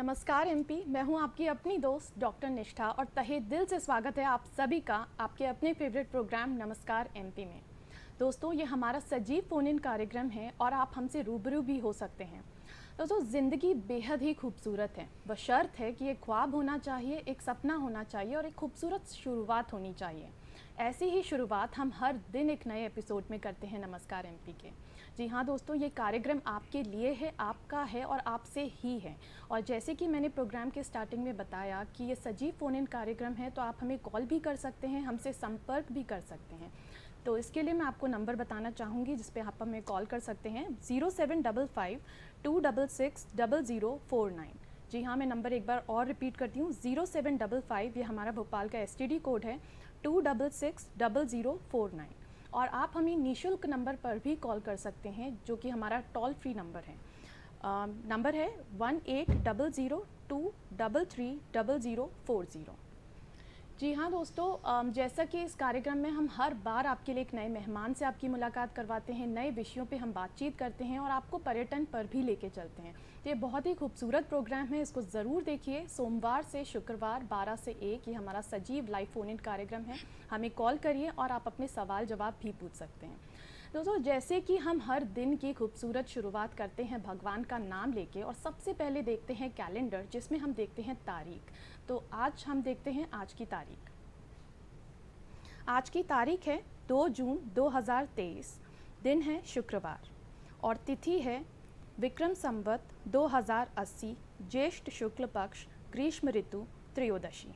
नमस्कार एमपी, मैं हूं आपकी अपनी दोस्त डॉक्टर निष्ठा और तहे दिल से स्वागत है आप सभी का आपके अपने फेवरेट प्रोग्राम नमस्कार एमपी में। दोस्तों, ये हमारा सजीव फोन इन कार्यक्रम है और आप हमसे रूबरू भी हो सकते हैं। दोस्तों, ज़िंदगी बेहद ही खूबसूरत है, बशर्त है कि एक ख्वाब होना चाहिए, एक सपना होना चाहिए और एक खूबसूरत शुरुआत होनी चाहिए। ऐसी ही शुरुआत हम हर दिन एक नए एपिसोड में करते हैं नमस्कार एमपी के। जी हाँ दोस्तों, ये कार्यक्रम आपके लिए है, आपका है और आपसे ही है। और जैसे कि मैंने प्रोग्राम के स्टार्टिंग में बताया कि ये सजीव फ़ोन इन कार्यक्रम है, तो आप हमें कॉल भी कर सकते हैं, हमसे संपर्क भी कर सकते हैं। तो इसके लिए मैं आपको नंबर बताना चाहूँगी जिस पे आप हमें कॉल कर सकते हैं 0755-266-0049। जी हाँ, मैं नंबर एक बार और रिपीट करती हूँ 0755, ये हमारा भोपाल का STD कोड है 266-0049। और आप हमें निःशुल्क नंबर पर भी कॉल कर सकते हैं जो कि हमारा टोल फ्री नंबर है। नंबर है 1800-233-0040। जी हाँ दोस्तों, जैसा कि इस कार्यक्रम में हम हर बार आपके लिए एक नए मेहमान से आपकी मुलाकात करवाते हैं, नए विषयों पे हम बातचीत करते हैं और आपको पर्यटन पर भी लेके चलते हैं। तो ये बहुत ही खूबसूरत प्रोग्राम है, इसको ज़रूर देखिए। सोमवार से शुक्रवार 12 से 1 ये हमारा सजीव लाइव फोन इन कार्यक्रम है। हमें कॉल करिए और आप अपने सवाल जवाब भी पूछ सकते हैं। दोस्तों, जैसे कि हम हर दिन की खूबसूरत शुरुआत करते हैं भगवान का नाम लेके और सबसे पहले देखते हैं कैलेंडर जिसमें हम देखते हैं तारीख। तो आज हम देखते हैं आज की तारीख। आज की तारीख है 2 जून 2023, दिन है शुक्रवार और तिथि है विक्रम संवत 2080, ज्येष्ठ शुक्ल पक्ष, ग्रीष्म ऋतु, त्रयोदशी।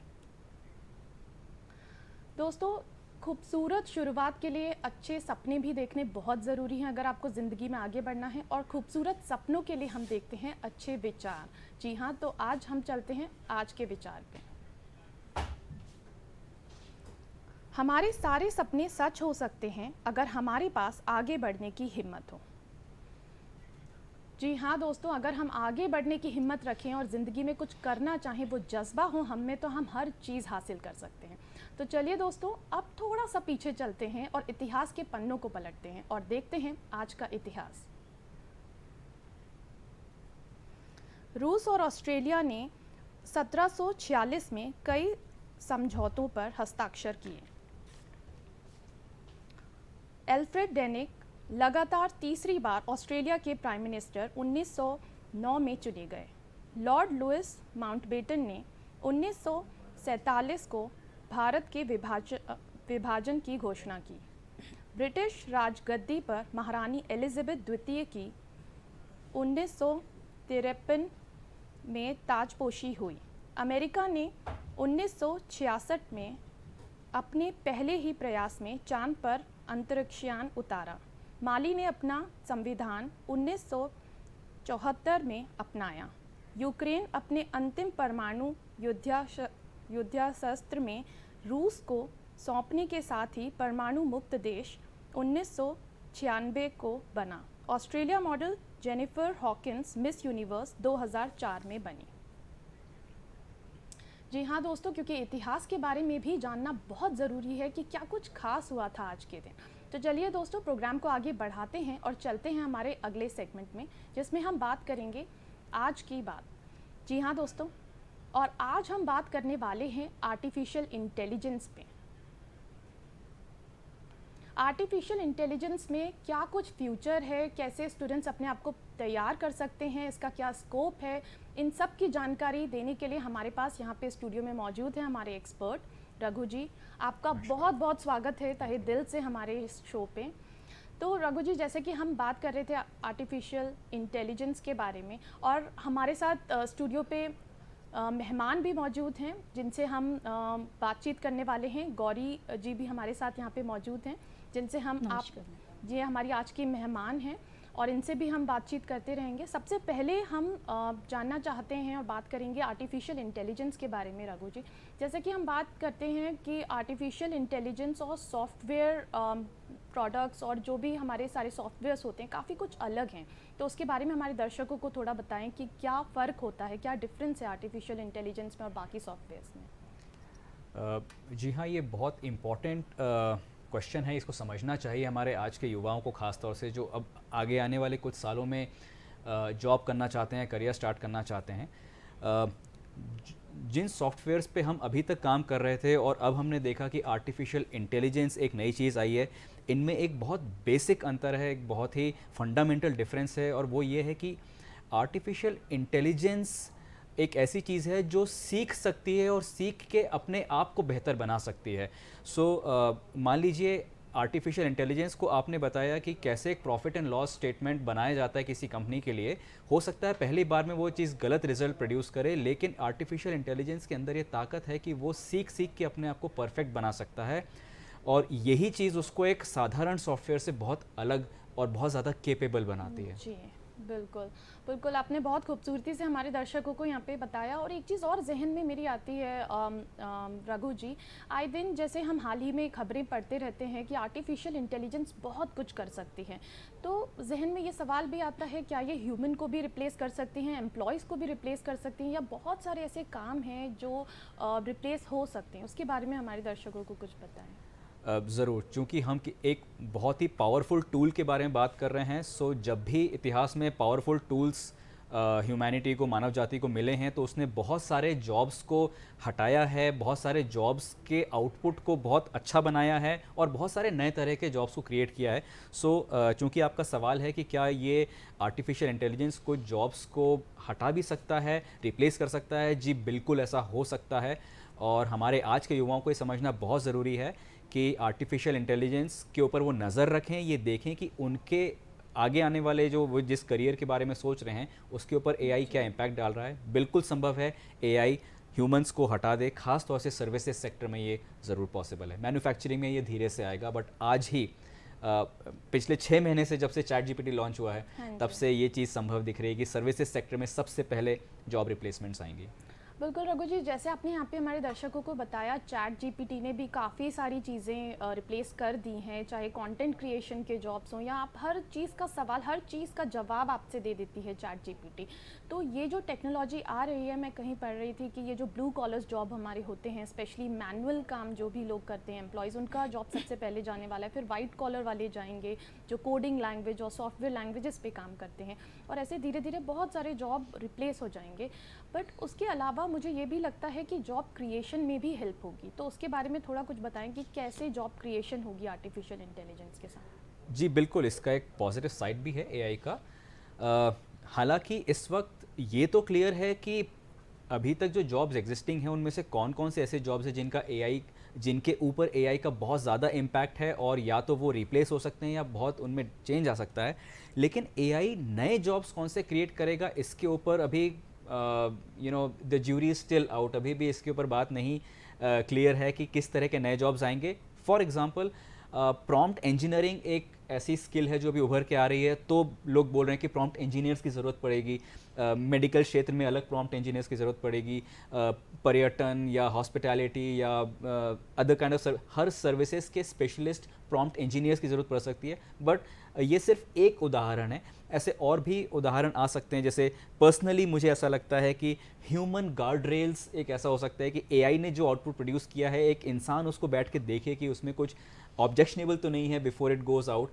दोस्तों, खूबसूरत शुरुआत के लिए अच्छे सपने भी देखने बहुत ज़रूरी हैं अगर आपको ज़िंदगी में आगे बढ़ना है, और खूबसूरत सपनों के लिए हम देखते हैं अच्छे विचार। जी हाँ, तो आज हम चलते हैं आज के विचार पे। हमारे सारे सपने सच हो सकते हैं अगर हमारे पास आगे बढ़ने की हिम्मत हो। जी हाँ दोस्तों, अगर हम आगे बढ़ने की हिम्मत रखें और ज़िंदगी में कुछ करना चाहें, वो जज्बा हो हम में, तो हम हर चीज़ हासिल कर सकते हैं। तो चलिए दोस्तों, अब थोड़ा सा पीछे चलते हैं और इतिहास के पन्नों को पलटते हैं और देखते हैं आज का इतिहास। रूस और ऑस्ट्रेलिया ने 1746 में कई समझौतों पर हस्ताक्षर किए। एल्फ्रेड डेनिक लगातार तीसरी बार ऑस्ट्रेलिया के प्राइम मिनिस्टर 1909 में चुने गए। लॉर्ड लुइस माउंटबेटन ने 1947 को भारत के विभाजन की घोषणा की। ब्रिटिश राजगद्दी पर महारानी एलिजाबेथ द्वितीय की 1953 में ताजपोशी हुई। अमेरिका ने 1966 में अपने पहले ही प्रयास में चांद पर अंतरिक्षयान उतारा। माली ने अपना संविधान 1974 में अपनाया। यूक्रेन अपने अंतिम परमाणु युद्धास्त्र में रूस को सौंपने के साथ ही परमाणु मुक्त देश 1996 को बना। Australia model Jennifer Hawkins miss universe 2004 में बनी। जी हाँ दोस्तों, क्योंकि इतिहास के बारे में भी जानना बहुत ज़रूरी है कि क्या कुछ खास हुआ था आज के दिन। तो चलिए दोस्तों, प्रोग्राम को आगे बढ़ाते हैं और चलते हैं हमारे अगले सेगमेंट में जिसमें हम बात करेंगे आज की बात। जी हाँ दोस्तों, और आज हम बात करने वाले हैं आर्टिफिशियल इंटेलिजेंस पे। आर्टिफिशियल इंटेलिजेंस में क्या कुछ फ्यूचर है, कैसे स्टूडेंट्स अपने आप को तैयार कर सकते हैं, इसका क्या स्कोप है, इन सब की जानकारी देने के लिए हमारे पास यहाँ पे स्टूडियो में मौजूद है हमारे एक्सपर्ट रघु जी। आपका बहुत बहुत स्वागत है तहे दिल से हमारे इस शो पे। तो रघु जी, जैसे कि हम बात कर रहे थे आर्टिफिशियल इंटेलिजेंस के बारे में, और हमारे साथ स्टूडियो पे मेहमान भी मौजूद हैं जिनसे हम बातचीत करने वाले हैं। गौरी जी भी हमारे साथ यहाँ पे मौजूद हैं जिनसे हम जी हमारी आज की मेहमान हैं और इनसे भी हम बातचीत करते रहेंगे। सबसे पहले हम जानना चाहते हैं और बात करेंगे आर्टिफिशियल इंटेलिजेंस के बारे में। रघु जी, जैसे कि हम बात करते हैं कि आर्टिफिशियल इंटेलिजेंस और सॉफ्टवेयर प्रोडक्ट्स और जो भी हमारे सारे सॉफ्टवेयर्स होते हैं काफ़ी कुछ अलग हैं, तो उसके बारे में हमारे दर्शकों को थोड़ा बताएं कि क्या फ़र्क होता है, क्या डिफरेंस है आर्टिफिशियल इंटेलिजेंस में और बाकी सॉफ्टवेयर्स में। जी हाँ, ये बहुत इम्पॉर्टेंट क्वेश्चन है। इसको समझना चाहिए हमारे आज के युवाओं को, ख़ास तौर से जो अब आगे आने वाले कुछ सालों में जॉब करना चाहते हैं, करियर स्टार्ट करना चाहते हैं। जिन सॉफ्टवेयर्स पे हम अभी तक काम कर रहे थे और अब हमने देखा कि आर्टिफिशियल इंटेलिजेंस एक नई चीज़ आई है, इनमें एक बहुत बेसिक अंतर है, एक बहुत ही फंडामेंटल डिफरेंस है, और वो ये है कि आर्टिफिशियल इंटेलिजेंस एक ऐसी चीज़ है जो सीख सकती है और सीख के अपने आप को बेहतर बना सकती है। मान लीजिए आर्टिफिशियल इंटेलिजेंस को आपने बताया कि कैसे एक प्रॉफिट एंड लॉस स्टेटमेंट बनाया जाता है किसी कंपनी के लिए। हो सकता है पहली बार में वो चीज़ गलत रिजल्ट प्रोड्यूस करे, लेकिन आर्टिफिशियल इंटेलिजेंस के अंदर ये ताकत है कि वो सीख सीख के अपने आप को परफेक्ट बना सकता है, और यही चीज़ उसको एक साधारण सॉफ्टवेयर से बहुत अलग और बहुत ज़्यादा केपेबल बनाती है। जी, बिल्कुल, बिल्कुल आपने बहुत खूबसूरती से हमारे दर्शकों को यहाँ पे बताया। और एक चीज़ और ज़हन में मेरी आती है रघु जी, आए दिन जैसे हम हाल ही में खबरें पढ़ते रहते हैं कि आर्टिफिशियल इंटेलिजेंस बहुत कुछ कर सकती है, तो ज़हन में ये सवाल भी आता है, क्या ये ह्यूमन को भी रिप्लेस कर सकती हैं, एम्प्लॉयज़ को भी रिप्लेस कर सकती हैं, या बहुत सारे ऐसे काम हैं जो रिप्लेस हो सकते हैं? उसके बारे में हमारे दर्शकों को कुछ बताएँ। ज़रूर, चूँकि हम एक बहुत ही पावरफुल टूल के बारे में बात कर रहे हैं, सो जब भी इतिहास में पावरफुल टूल्स ह्यूमैनिटी को, मानव जाति को मिले हैं, तो उसने बहुत सारे जॉब्स को हटाया है, बहुत सारे जॉब्स के आउटपुट को बहुत अच्छा बनाया है, और बहुत सारे नए तरह के जॉब्स को क्रिएट किया है। चूँकि आपका सवाल है कि क्या ये आर्टिफिशियल इंटेलिजेंस को जॉब्स को हटा भी सकता है, रिप्लेस कर सकता है? जी बिल्कुल, ऐसा हो सकता है, और हमारे आज के युवाओं को ये समझना बहुत ज़रूरी है कि आर्टिफिशियल इंटेलिजेंस के ऊपर वो नज़र रखें, ये देखें कि उनके आगे आने वाले जो वो जिस करियर के बारे में सोच रहे हैं उसके ऊपर एआई क्या इम्पैक्ट डाल रहा है। बिल्कुल संभव है एआई ह्यूमंस को हटा दे, खास तौर से सर्विसेज सेक्टर में ये ज़रूर पॉसिबल है। मैन्युफैक्चरिंग में ये धीरे से आएगा, बट आज ही पिछले 6 महीने से जब से चैट जीपीटी लॉन्च हुआ है, तब से ये चीज़ संभव दिख रही है कि सर्विसेज सेक्टर में सबसे पहले जॉब रिप्लेसमेंट्स आएंगी। बिल्कुल रघु जी, जैसे आपने यहाँ पे हमारे दर्शकों को बताया, चैट जीपीटी ने भी काफ़ी सारी चीज़ें रिप्लेस कर दी हैं, चाहे कंटेंट क्रिएशन के जॉब्स हों, या आप हर चीज़ का सवाल, हर चीज़ का जवाब आपसे दे देती है चैट जीपीटी। तो ये जो टेक्नोलॉजी आ रही है, मैं कहीं पढ़ रही थी कि ये जो ब्लू कॉलर्स जॉब हमारे होते हैं, स्पेशली मैनुअल काम जो भी लोग करते हैं एम्प्लॉयज़, उनका जॉब सबसे पहले जाने वाला है, फिर वाइट कॉलर वाले जाएंगे जो कोडिंग लैंग्वेज और सॉफ्टवेयर लैंग्वेजेस पे काम करते हैं, और ऐसे धीरे धीरे बहुत सारे जॉब रिप्लेस हो जाएंगे। बट उसके अलावा मुझे ये भी लगता है कि जॉब क्रिएशन में भी हेल्प होगी, तो उसके बारे में थोड़ा कुछ बताएं कि कैसे जॉब क्रिएशन होगी आर्टिफिशियल इंटेलिजेंस के साथ। जी बिल्कुल, इसका एक पॉजिटिव साइड भी है एआई का। हालांकि इस वक्त ये तो क्लियर है कि अभी तक जो जॉब्स एग्जिस्टिंग हैं उनमें से कौन कौन से ऐसे जॉब्स हैं जिनके ऊपर एआई का बहुत ज़्यादा इम्पैक्ट है, और या तो वो रिप्लेस हो सकते हैं या बहुत उनमें चेंज आ सकता है। लेकिन एआई नए जॉब्स कौन से क्रिएट करेगा, इसके ऊपर अभी the jury is still out. अभी भी इसके ऊपर बात नहीं क्लियर है कि किस तरह के नए जॉब्स आएंगे। फॉर एग्जांपल, प्रॉम्प्ट इंजीनियरिंग एक ऐसी स्किल है जो अभी उभर के आ रही है, तो लोग बोल रहे हैं कि प्रॉम्प्ट इंजीनियर्स की ज़रूरत पड़ेगी। मेडिकल क्षेत्र में अलग प्रॉम्प्ट इंजीनियर्स की ज़रूरत पड़ेगी, पर्यटन या हॉस्पिटैलिटी या other kind of her services के स्पेशलिस्ट प्रॉम्प्ट इंजीनियर्स की ज़रूरत पड़ सकती है। बट ये सिर्फ एक उदाहरण है, ऐसे और भी उदाहरण आ सकते हैं। जैसे पर्सनली मुझे ऐसा लगता है कि ह्यूमन गार्ड रेल्स एक ऐसा हो सकता है कि एआई ने जो आउटपुट प्रोड्यूस किया है, एक इंसान उसको बैठ के देखे कि उसमें कुछ ऑब्जेक्शनेबल तो नहीं है बिफोर इट गोज आउट।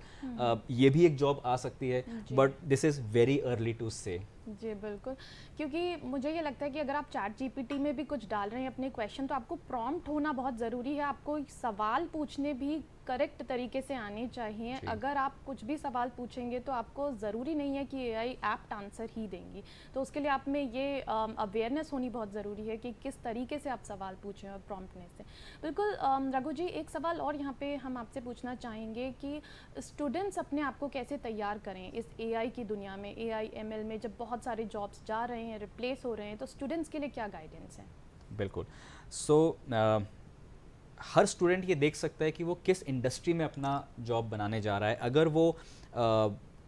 ये भी एक जॉब आ सकती है, but this is very early to say. जी बिल्कुल, क्योंकि मुझे ये लगता है कि अगर आप चैट जीपीटी में भी कुछ डाल रहे हैं अपने क्वेश्चन, तो आपको प्रॉम्प्ट होना बहुत ज़रूरी है। आपको सवाल पूछने भी करेक्ट तरीके से आने चाहिए। अगर आप कुछ भी सवाल पूछेंगे तो आपको ज़रूरी नहीं है कि एआई एप्ट आंसर ही देंगी, तो उसके लिए आप में ये अवेयरनेस होनी बहुत ज़रूरी है कि किस तरीके से आप सवाल पूछें और प्रॉम्प्टनेस से। बिल्कुल रघु जी, एक सवाल और यहाँ पे हम आपसे पूछना चाहेंगे कि स्टूडेंट्स अपने आप को कैसे तैयार करें इस एआई की दुनिया में, एआई एमएल में, जब बहुत सारे जॉब्स जा रहे हैं, रिप्लेस हो रहे हैं, तो स्टूडेंट्स के लिए क्या गाइडेंस है? बिल्कुल। हर स्टूडेंट ये देख सकता है कि वो किस इंडस्ट्री में अपना जॉब बनाने जा रहा है। अगर वो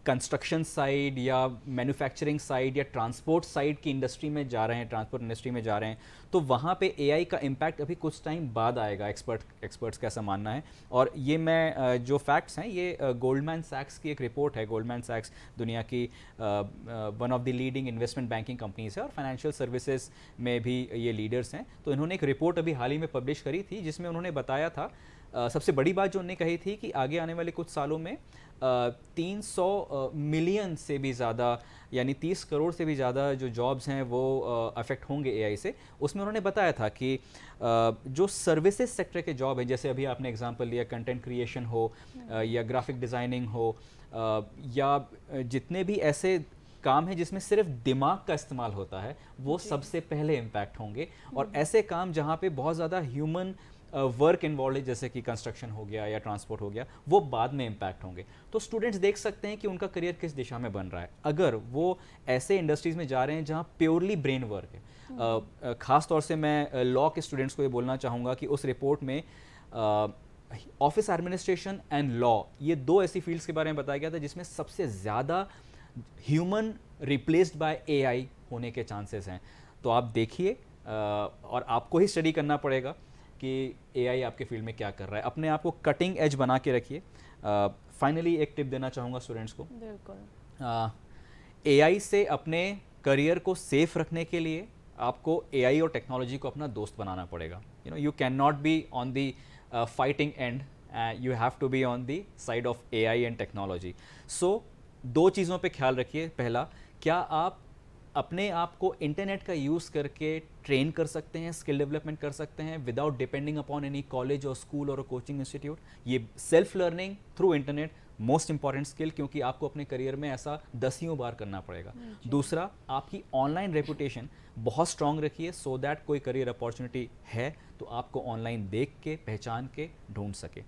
कंस्ट्रक्शन साइड या मैन्युफैक्चरिंग साइड या ट्रांसपोर्ट साइड की इंडस्ट्री में जा रहे हैं, ट्रांसपोर्ट इंडस्ट्री में जा रहे हैं, तो वहाँ पे एआई का इम्पैक्ट अभी कुछ टाइम बाद आएगा, एक्सपर्ट्स का ऐसा मानना है। और ये मैं जो फैक्ट्स हैं, ये गोल्डमैन सैक्स की एक रिपोर्ट है। गोल्डमैन सैक्स दुनिया की one of the leading investment banking companies है और फाइनेंशियल सर्विसेज में भी ये लीडर्स हैं। तो इन्होंने एक रिपोर्ट अभी हाल ही में पब्लिश करी थी जिसमें उन्होंने बताया था सबसे बड़ी बात जो उन्होंने कही थी कि आगे आने वाले कुछ सालों में 300 मिलियन से भी ज़्यादा यानी 30 करोड़ से भी ज़्यादा जो जॉब्स हैं वो अफेक्ट होंगे एआई से। उसमें उन्होंने बताया था कि जो सर्विसेज सेक्टर के जॉब हैं, जैसे अभी आपने एग्जांपल लिया कंटेंट क्रिएशन हो या ग्राफिक डिज़ाइनिंग हो या जितने भी ऐसे काम है जिसमें सिर्फ दिमाग का इस्तेमाल होता है, वो सबसे पहले इम्पैक्ट होंगे। और ऐसे काम जहाँ पे बहुत ज़्यादा ह्यूमन वर्क इन्वॉल्व है, जैसे कि कंस्ट्रक्शन हो गया या ट्रांसपोर्ट हो गया, वो बाद में इम्पैक्ट होंगे। तो स्टूडेंट्स देख सकते हैं कि उनका करियर किस दिशा में बन रहा है। अगर वो ऐसे इंडस्ट्रीज़ में जा रहे हैं जहाँ प्योरली ब्रेन वर्क है, ख़ास तौर से मैं लॉ के स्टूडेंट्स को ये बोलना चाहूँगा कि उस रिपोर्ट में ऑफिस एडमिनिस्ट्रेशन एंड लॉ, ये दो ऐसी फील्ड्स के बारे में बताया गया था जिसमें सबसे ज़्यादा ह्यूमन रिप्लेस्ड बाय एआई होने के चांसेस हैं। तो आप देखिए और आपको ही स्टडी करना पड़ेगा कि एआई आपके फील्ड में क्या कर रहा है। अपने आप को कटिंग एज बना के रखिए। फाइनली एक टिप देना चाहूँगा स्टूडेंट्स को, एआई से अपने करियर को सेफ रखने के लिए आपको एआई और टेक्नोलॉजी को अपना दोस्त बनाना पड़ेगा। You can not be on the fighting end, you have to be on the side of AI and technology. So दो चीज़ों पे ख्याल रखिए। पहला, क्या आप अपने आप को इंटरनेट का यूज़ करके ट्रेन कर सकते हैं, स्किल डेवलपमेंट कर सकते हैं without depending upon any college और स्कूल और कोचिंग इंस्टीट्यूट। ये self learning through internet most important skill, क्योंकि आपको अपने करियर में ऐसा दसियों बार करना पड़ेगा। दूसरा, आपकी ऑनलाइन रेपुटेशन बहुत स्ट्रांग रखिए सो दैट कोई करियर अपॉर्चुनिटी है तो आपको ऑनलाइन देख के पहचान के ढूंढ सके।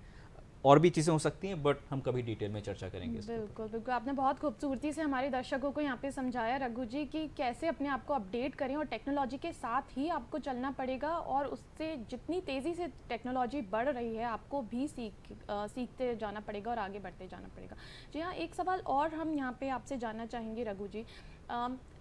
और भी चीज़ें हो सकती हैं बट हम कभी डिटेल में चर्चा करेंगे। बिल्कुल बिल्कुल, आपने बहुत खूबसूरती से हमारे दर्शकों को यहाँ पे समझाया रघु जी कि कैसे अपने आप को अपडेट करें और टेक्नोलॉजी के साथ ही आपको चलना पड़ेगा, और उससे जितनी तेज़ी से टेक्नोलॉजी बढ़ रही है आपको भी सीखते जाना पड़ेगा और आगे बढ़ते जाना पड़ेगा। जी हाँ, एक सवाल और हम यहाँ पे आपसे जानना चाहेंगे रघु जी,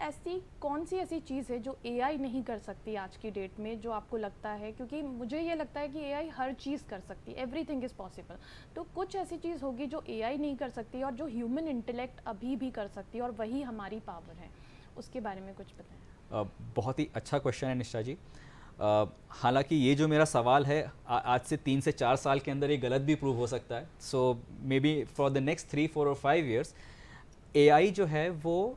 ऐसी कौन सी ऐसी चीज़ है जो एआई नहीं कर सकती आज की डेट में, जो आपको लगता है? क्योंकि मुझे ये लगता है कि एआई हर चीज़ कर सकती है, एवरीथिंग इज़ पॉसिबल। तो कुछ ऐसी चीज़ होगी जो एआई नहीं कर सकती और जो ह्यूमन इंटेलेक्ट अभी भी कर सकती है और वही हमारी पावर है, उसके बारे में कुछ बताएं। बहुत ही अच्छा क्वेश्चन है निष्ठा जी। हालांकि ये जो मेरा सवाल है आज से 3 से 4 साल के अंदर ये गलत भी प्रूव हो सकता है। So maybe for the next 3, 4 और 5 ईयर्स एआई जो है वो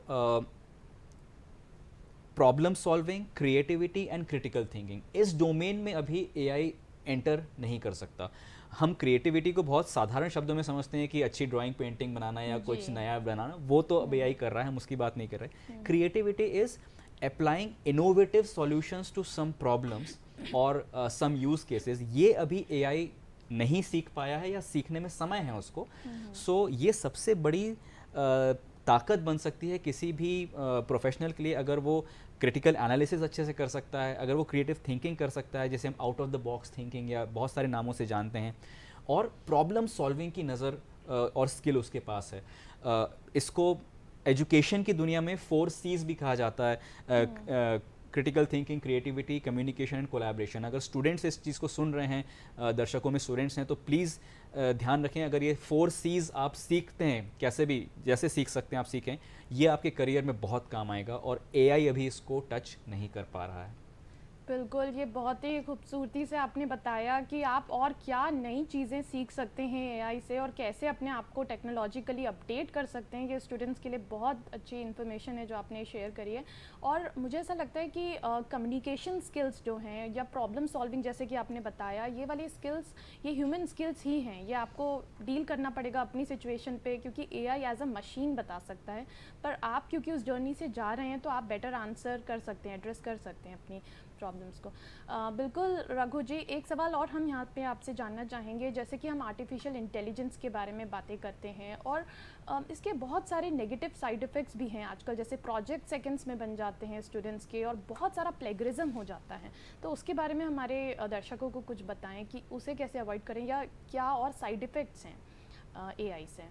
problem solving, creativity and critical thinking, इस डोमेन में अभी एआई एंटर नहीं कर सकता। हम क्रिएटिविटी को बहुत साधारण शब्दों में समझते हैं कि अच्छी ड्राइंग, पेंटिंग बनाना या कुछ नया बनाना, वो तो अब एआई कर रहा है, हम उसकी बात नहीं कर रहे। Creativity is applying innovative solutions to some problems और सम यूज केसेस। ये अभी एआई नहीं सीख पाया है या सीखने में समय है उसको। सो ये सबसे बड़ी ताकत बन सकती है किसी भी प्रोफेशनल के लिए, अगर वो क्रिटिकल एनालिसिस अच्छे से कर सकता है, अगर वो क्रिएटिव थिंकिंग कर सकता है, जैसे हम out of the box thinking या बहुत सारे नामों से जानते हैं, और प्रॉब्लम सॉल्विंग की नज़र और स्किल उसके पास है। इसको एजुकेशन की दुनिया में 4 C's भी कहा जाता है, critical thinking, creativity, communication and collaboration. अगर स्टूडेंट्स इस चीज़ को सुन रहे हैं, दर्शकों में स्टूडेंट्स हैं, तो प्लीज़ ध्यान रखें, अगर ये 4 C's आप सीखते हैं, कैसे भी जैसे सीख सकते हैं आप सीखें, ये आपके करियर में बहुत काम आएगा और एआई अभी इसको टच नहीं कर पा रहा है। बिल्कुल, ये बहुत ही खूबसूरती से आपने बताया कि आप और क्या नई चीज़ें सीख सकते हैं एआई से और कैसे अपने आप को टेक्नोलॉजिकली अपडेट कर सकते हैं। ये स्टूडेंट्स के लिए बहुत अच्छी इन्फॉर्मेशन है जो आपने शेयर करी है। और मुझे ऐसा लगता है कि कम्युनिकेशन स्किल्स जो हैं या प्रॉब्लम सॉल्विंग, जैसे कि आपने बताया, ये वाली स्किल्स ये ह्यूमन स्किल्स ही हैं। ये आपको डील करना पड़ेगा अपनी सिचुएशन पे, क्योंकि एआई एज अ मशीन बता सकता है, पर आप क्योंकि उस जर्नी से जा रहे हैं तो आप बेटर आंसर कर सकते हैं, एड्रेस कर सकते हैं अपनी प्रॉब्लम्स को। बिल्कुल रघु जी, एक सवाल और हम यहाँ पे आपसे जानना चाहेंगे। जैसे कि हम आर्टिफिशियल इंटेलिजेंस के बारे में बातें करते हैं और इसके बहुत सारे नेगेटिव साइड इफ़ेक्ट्स भी हैं आजकल, जैसे प्रोजेक्ट सेकंड्स में बन जाते हैं स्टूडेंट्स के और बहुत सारा प्लेगरिज्म हो जाता है। तो उसके बारे में हमारे दर्शकों को कुछ बताएं कि उसे कैसे अवॉइड करें या क्या और साइड इफ़ेक्ट्स हैं एआई से।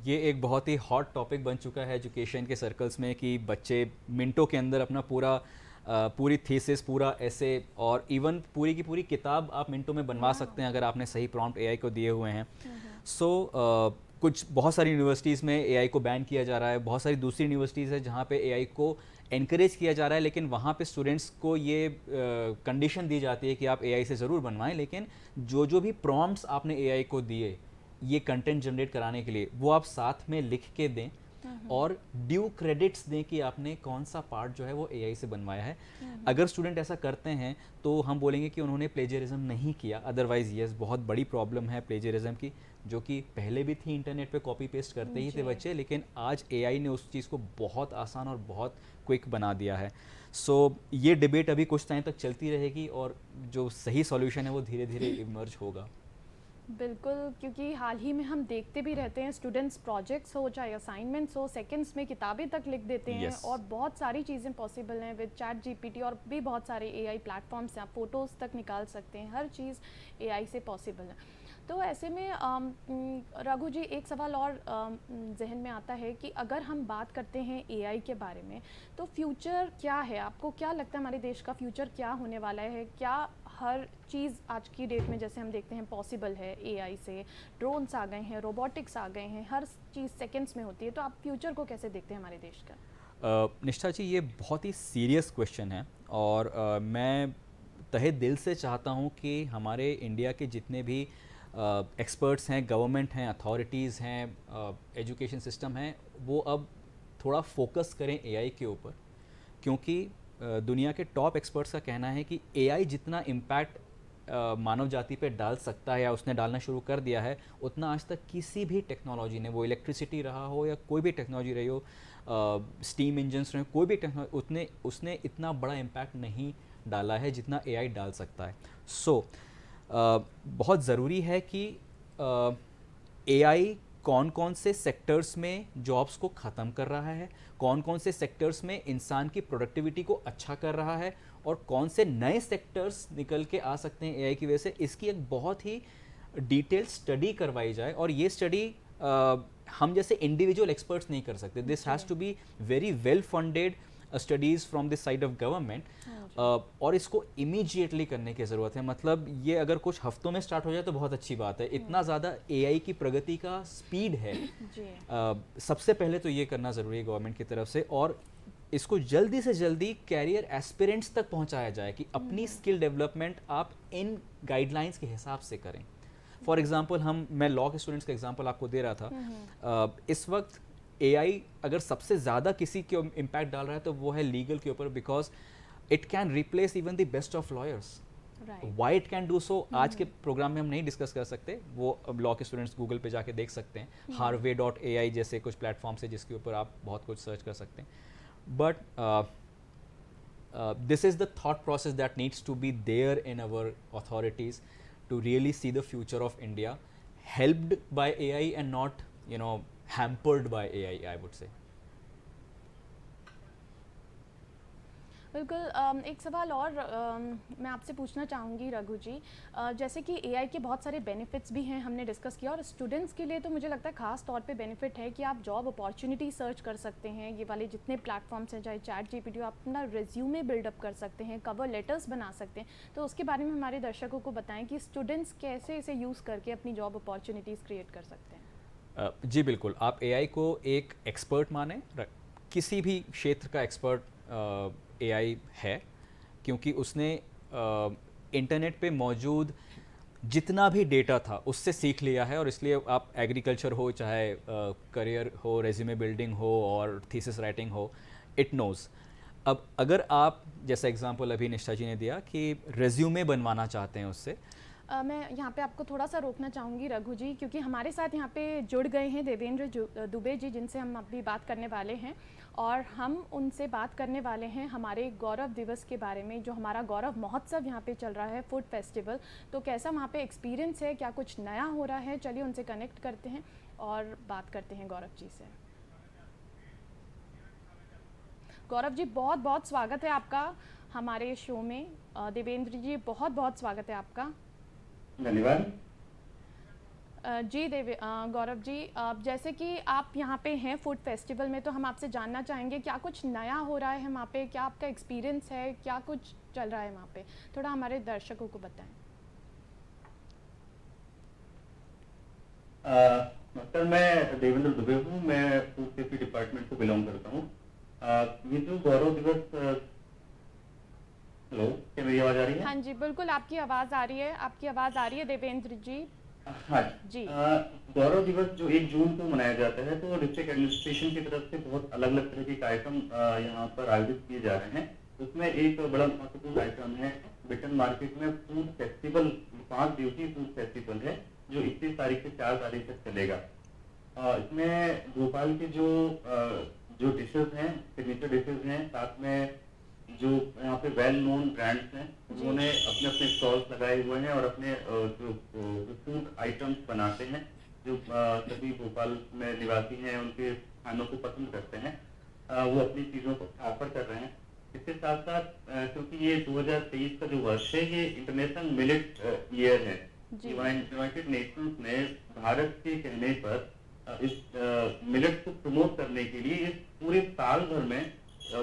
ये एक बहुत ही हॉट टॉपिक बन चुका है एजुकेशन के सर्कल्स में कि बच्चे मिनटों के अंदर अपना पूरी थीसिस, पूरा ऐसे और इवन पूरी की पूरी किताब आप मिनटों में बनवा सकते हैं अगर आपने सही प्रॉम्प्ट एआई को दिए हुए हैं। सो बहुत सारी यूनिवर्सिटीज़ में एआई को बैन किया जा रहा है, बहुत सारी दूसरी यूनिवर्सिटीज़ है जहाँ पे एआई को एनकरेज किया जा रहा है, लेकिन वहाँ पे स्टूडेंट्स को ये कंडीशन दी जाती है कि आप एआई से ज़रूर बनवाएं, लेकिन जो जो भी प्रॉम्प्ट्स आपने एआई को दिए ये कंटेंट जनरेट कराने के लिए, वो आप साथ में लिख के दें और ड्यू क्रेडिट्स दें कि आपने कौन सा पार्ट जो है वो एआई से बनवाया है। अगर स्टूडेंट ऐसा करते हैं तो हम बोलेंगे कि उन्होंने प्लेजरिज्म नहीं किया, अदरवाइज यस बहुत बड़ी प्रॉब्लम है प्लेजरिज्म की, जो कि पहले भी थी, इंटरनेट पे कॉपी पेस्ट करते ही थे बच्चे, लेकिन आज एआई ने उस चीज़ को बहुत आसान और बहुत क्विक बना दिया है। सो ये डिबेट अभी कुछ टाइम तक चलती रहेगी और जो सही सॉल्यूशन है वो धीरे धीरे इमर्ज होगा। बिल्कुल, क्योंकि हाल ही में हम देखते भी रहते हैं स्टूडेंट्स प्रोजेक्ट्स हो चाहे असाइनमेंट्स हो, सेकंड्स में किताबें तक लिख देते हैं Yes. और बहुत सारी चीज़ें पॉसिबल हैं विद चैट जीपीटी और भी बहुत सारे एआई प्लेटफॉर्म्स हैं, आप फ़ोटोज़ तक निकाल सकते हैं, हर चीज़ एआई से पॉसिबल है। तो ऐसे में रघु जी एक सवाल और जहन में आता है कि अगर हम बात करते हैं एआई के बारे में, तो फ्यूचर क्या है? आपको क्या लगता है हमारे देश का फ्यूचर क्या होने वाला है? क्या हर चीज़ आज की डेट में जैसे हम देखते हैं पॉसिबल है एआई से, ड्रोन्स आ गए हैं, रोबोटिक्स आ गए हैं, हर चीज़ सेकंड्स में होती है, तो आप फ्यूचर को कैसे देखते हैं हमारे देश का? निष्ठा जी, ये बहुत ही सीरियस क्वेश्चन है और मैं तहे दिल से चाहता हूँ कि हमारे इंडिया के जितने भी एक्सपर्ट्स हैं, गवर्नमेंट हैं, अथॉरिटीज़ हैं, एजुकेशन सिस्टम हैं, वो अब थोड़ा फोकस करें एआई के ऊपर, क्योंकि दुनिया के टॉप एक्सपर्ट्स का कहना है कि एआई जितना इम्पैक्ट मानव जाति पे डाल सकता है या उसने डालना शुरू कर दिया है, उतना आज तक किसी भी टेक्नोलॉजी ने, वो इलेक्ट्रिसिटी रहा हो या कोई भी टेक्नोलॉजी रही हो, स्टीम इंजन्स रहे हो, कोई भी टेक्नोलॉजी, उसने इतना बड़ा इम्पैक्ट नहीं डाला है जितना एआई डाल सकता है। सो बहुत ज़रूरी है कि एआई कौन कौन से सेक्टर्स में जॉब्स को ख़त्म कर रहा है, कौन कौन से सेक्टर्स में इंसान की प्रोडक्टिविटी को अच्छा कर रहा है और कौन से नए सेक्टर्स निकल के आ सकते हैं एआई की वजह से, इसकी एक बहुत ही डिटेल स्टडी करवाई जाए। और ये स्टडी हम जैसे इंडिविजुअल एक्सपर्ट्स नहीं कर सकते, this has to be very well funded studies from this side of government, और इसको इमीडिएटली करने की ज़रूरत है। मतलब ये अगर कुछ हफ्तों में स्टार्ट हो जाए तो बहुत अच्छी बात है, इतना ज़्यादा एआई की प्रगति का स्पीड है। सबसे पहले तो ये करना ज़रूरी है गवर्नमेंट की तरफ से, और इसको जल्दी से जल्दी कैरियर एस्पिरेंट्स तक पहुंचाया जाए कि अपनी स्किल डेवलपमेंट आप इन गाइडलाइंस के हिसाब से करें। फॉर एग्जांपल मैं लॉ के स्टूडेंट्स का एग्जांपल आपको दे रहा था। इस वक्त एआई अगर सबसे ज़्यादा किसी के इम्पैक्ट डाल रहा है तो वो है लीगल के ऊपर, because it can replace even the best of lawyers. Why it can do so आज के प्रोग्राम में हम नहीं डिस्कस कर सकते, वो अब लॉ के स्टूडेंट्स गूगल पे जाके देख सकते हैं, harvey.ai जैसे कुछ प्लेटफॉर्म्स है जिसके ऊपर आप बहुत कुछ सर्च कर सकते हैं। But this is the thought process that needs to be there in our authorities to really see the future of India, helped by AI and not, hampered by AI, I would say. बिल्कुल, एक सवाल और मैं आपसे पूछना चाहूँगी रघु जी, जैसे कि एआई के बहुत सारे बेनिफिट्स भी हैं, हमने डिस्कस किया, और स्टूडेंट्स के लिए तो मुझे लगता है ख़ास तौर पे बेनिफिट है कि आप जॉब अपॉर्चुनिटी सर्च कर सकते हैं, ये वाले जितने प्लेटफॉर्म्स हैं, चाहे चैट जीपीटी, आप अपना रिज्यूमे बिल्डअप कर सकते हैं, कवर लेटर्स बना सकते हैं। तो उसके बारे में हमारे दर्शकों को बताएं कि स्टूडेंट्स कैसे इसे यूज़ करके अपनी जॉब अपॉर्चुनिटीज़ क्रिएट कर सकते हैं। जी बिल्कुल, आप एआई को एक एक्सपर्ट माने, किसी भी क्षेत्र का एक्सपर्ट एआई है, क्योंकि उसने इंटरनेट पे मौजूद जितना भी डेटा था उससे सीख लिया है, और इसलिए आप एग्रीकल्चर हो, चाहे करियर हो, रेज्यूमे बिल्डिंग हो और थीसिस राइटिंग हो, इट नोज़। अब अगर आप जैसा एग्जांपल अभी निष्ठा जी ने दिया कि रेज्यूमे बनवाना चाहते हैं उससे, मैं यहाँ पे आपको थोड़ा सा रोकना चाहूँगी रघु जी, क्योंकि हमारे साथ यहाँ पे जुड़ गए हैं देवेंद्र दुबे जी, जिनसे हम अभी बात करने वाले हैं, और हम उनसे बात करने वाले हैं हमारे गौरव दिवस के बारे में, जो हमारा गौरव महोत्सव यहाँ पे चल रहा है, फूड फेस्टिवल। तो कैसा वहाँ पे एक्सपीरियंस है, क्या कुछ नया हो रहा है, चलिए उनसे कनेक्ट करते हैं और बात करते हैं गौरव जी से। गौरव जी, बहुत बहुत स्वागत है आपका हमारे शो में। देवेंद्र जी, बहुत बहुत स्वागत है आपका। धन्यवाद जी गौरव जी, जैसे कि आप यहाँ पे हैं फूड फेस्टिवल में, तो हम आपसे जानना चाहेंगे क्या कुछ नया हो रहा है वहाँ पे, क्या आपका एक्सपीरियंस है, क्या कुछ चल रहा है वहाँ पे, थोड़ा हमारे दर्शकों को बताएं। सर, मैं देवेंद्र दुबे हूँ, मैं फूड सेफ्टी डिपार्टमेंट को बिलोंग करता हूँ। ये जो गौरव दिवस हेलो, क्या मेरी आवाज आ रही है? हाँ जी, बिल्कुल आपकी आवाज़ आ रही है, आपकी आवाज़ आ रही है देवेंद्र जी। हाँ जी। गौरव दिवस जो 1 जून को मनाया जाता है, तो डिस्ट्रिक्ट एडमिनिस्ट्रेशन की तरफ से बहुत अलग अलग तरह के कार्यक्रम यहाँ पर आयोजित किए जा रहे हैं। उसमें एक बड़ा महत्वपूर्ण कार्यक्रम है, बिटन मार्केट में फूड फेस्टिवल, 5 दिवसीय फूड फेस्टिवल है, जो 31 तारीख से 4 तारीख तक चलेगा। इसमें भोपाल के जो डिशेज हैं, सिग्नेचर डिशेज हैं, साथ में जो यहाँ पे वेल नोन ब्रांड्स हैं, उन्होंने अपने अपने स्टॉल्स लगाए हुए हैं और अपने जो फूड आइटम्स बनाते हैं, जो सभी भोपाल में निवासी हैं उनके खानों को पसंद करते हैं, वो अपनी चीज़ों को ऑफर कर रहे हैं। इसके साथ साथ क्योंकि ये 2023 का जो वर्ष है, ये इंटरनेशनल मिलेट ईयर है। यूनाइटेड नेशंस ने भारत के कहने पर इस मिलेट को प्रमोट करने के लिए इस पूरे साल भर में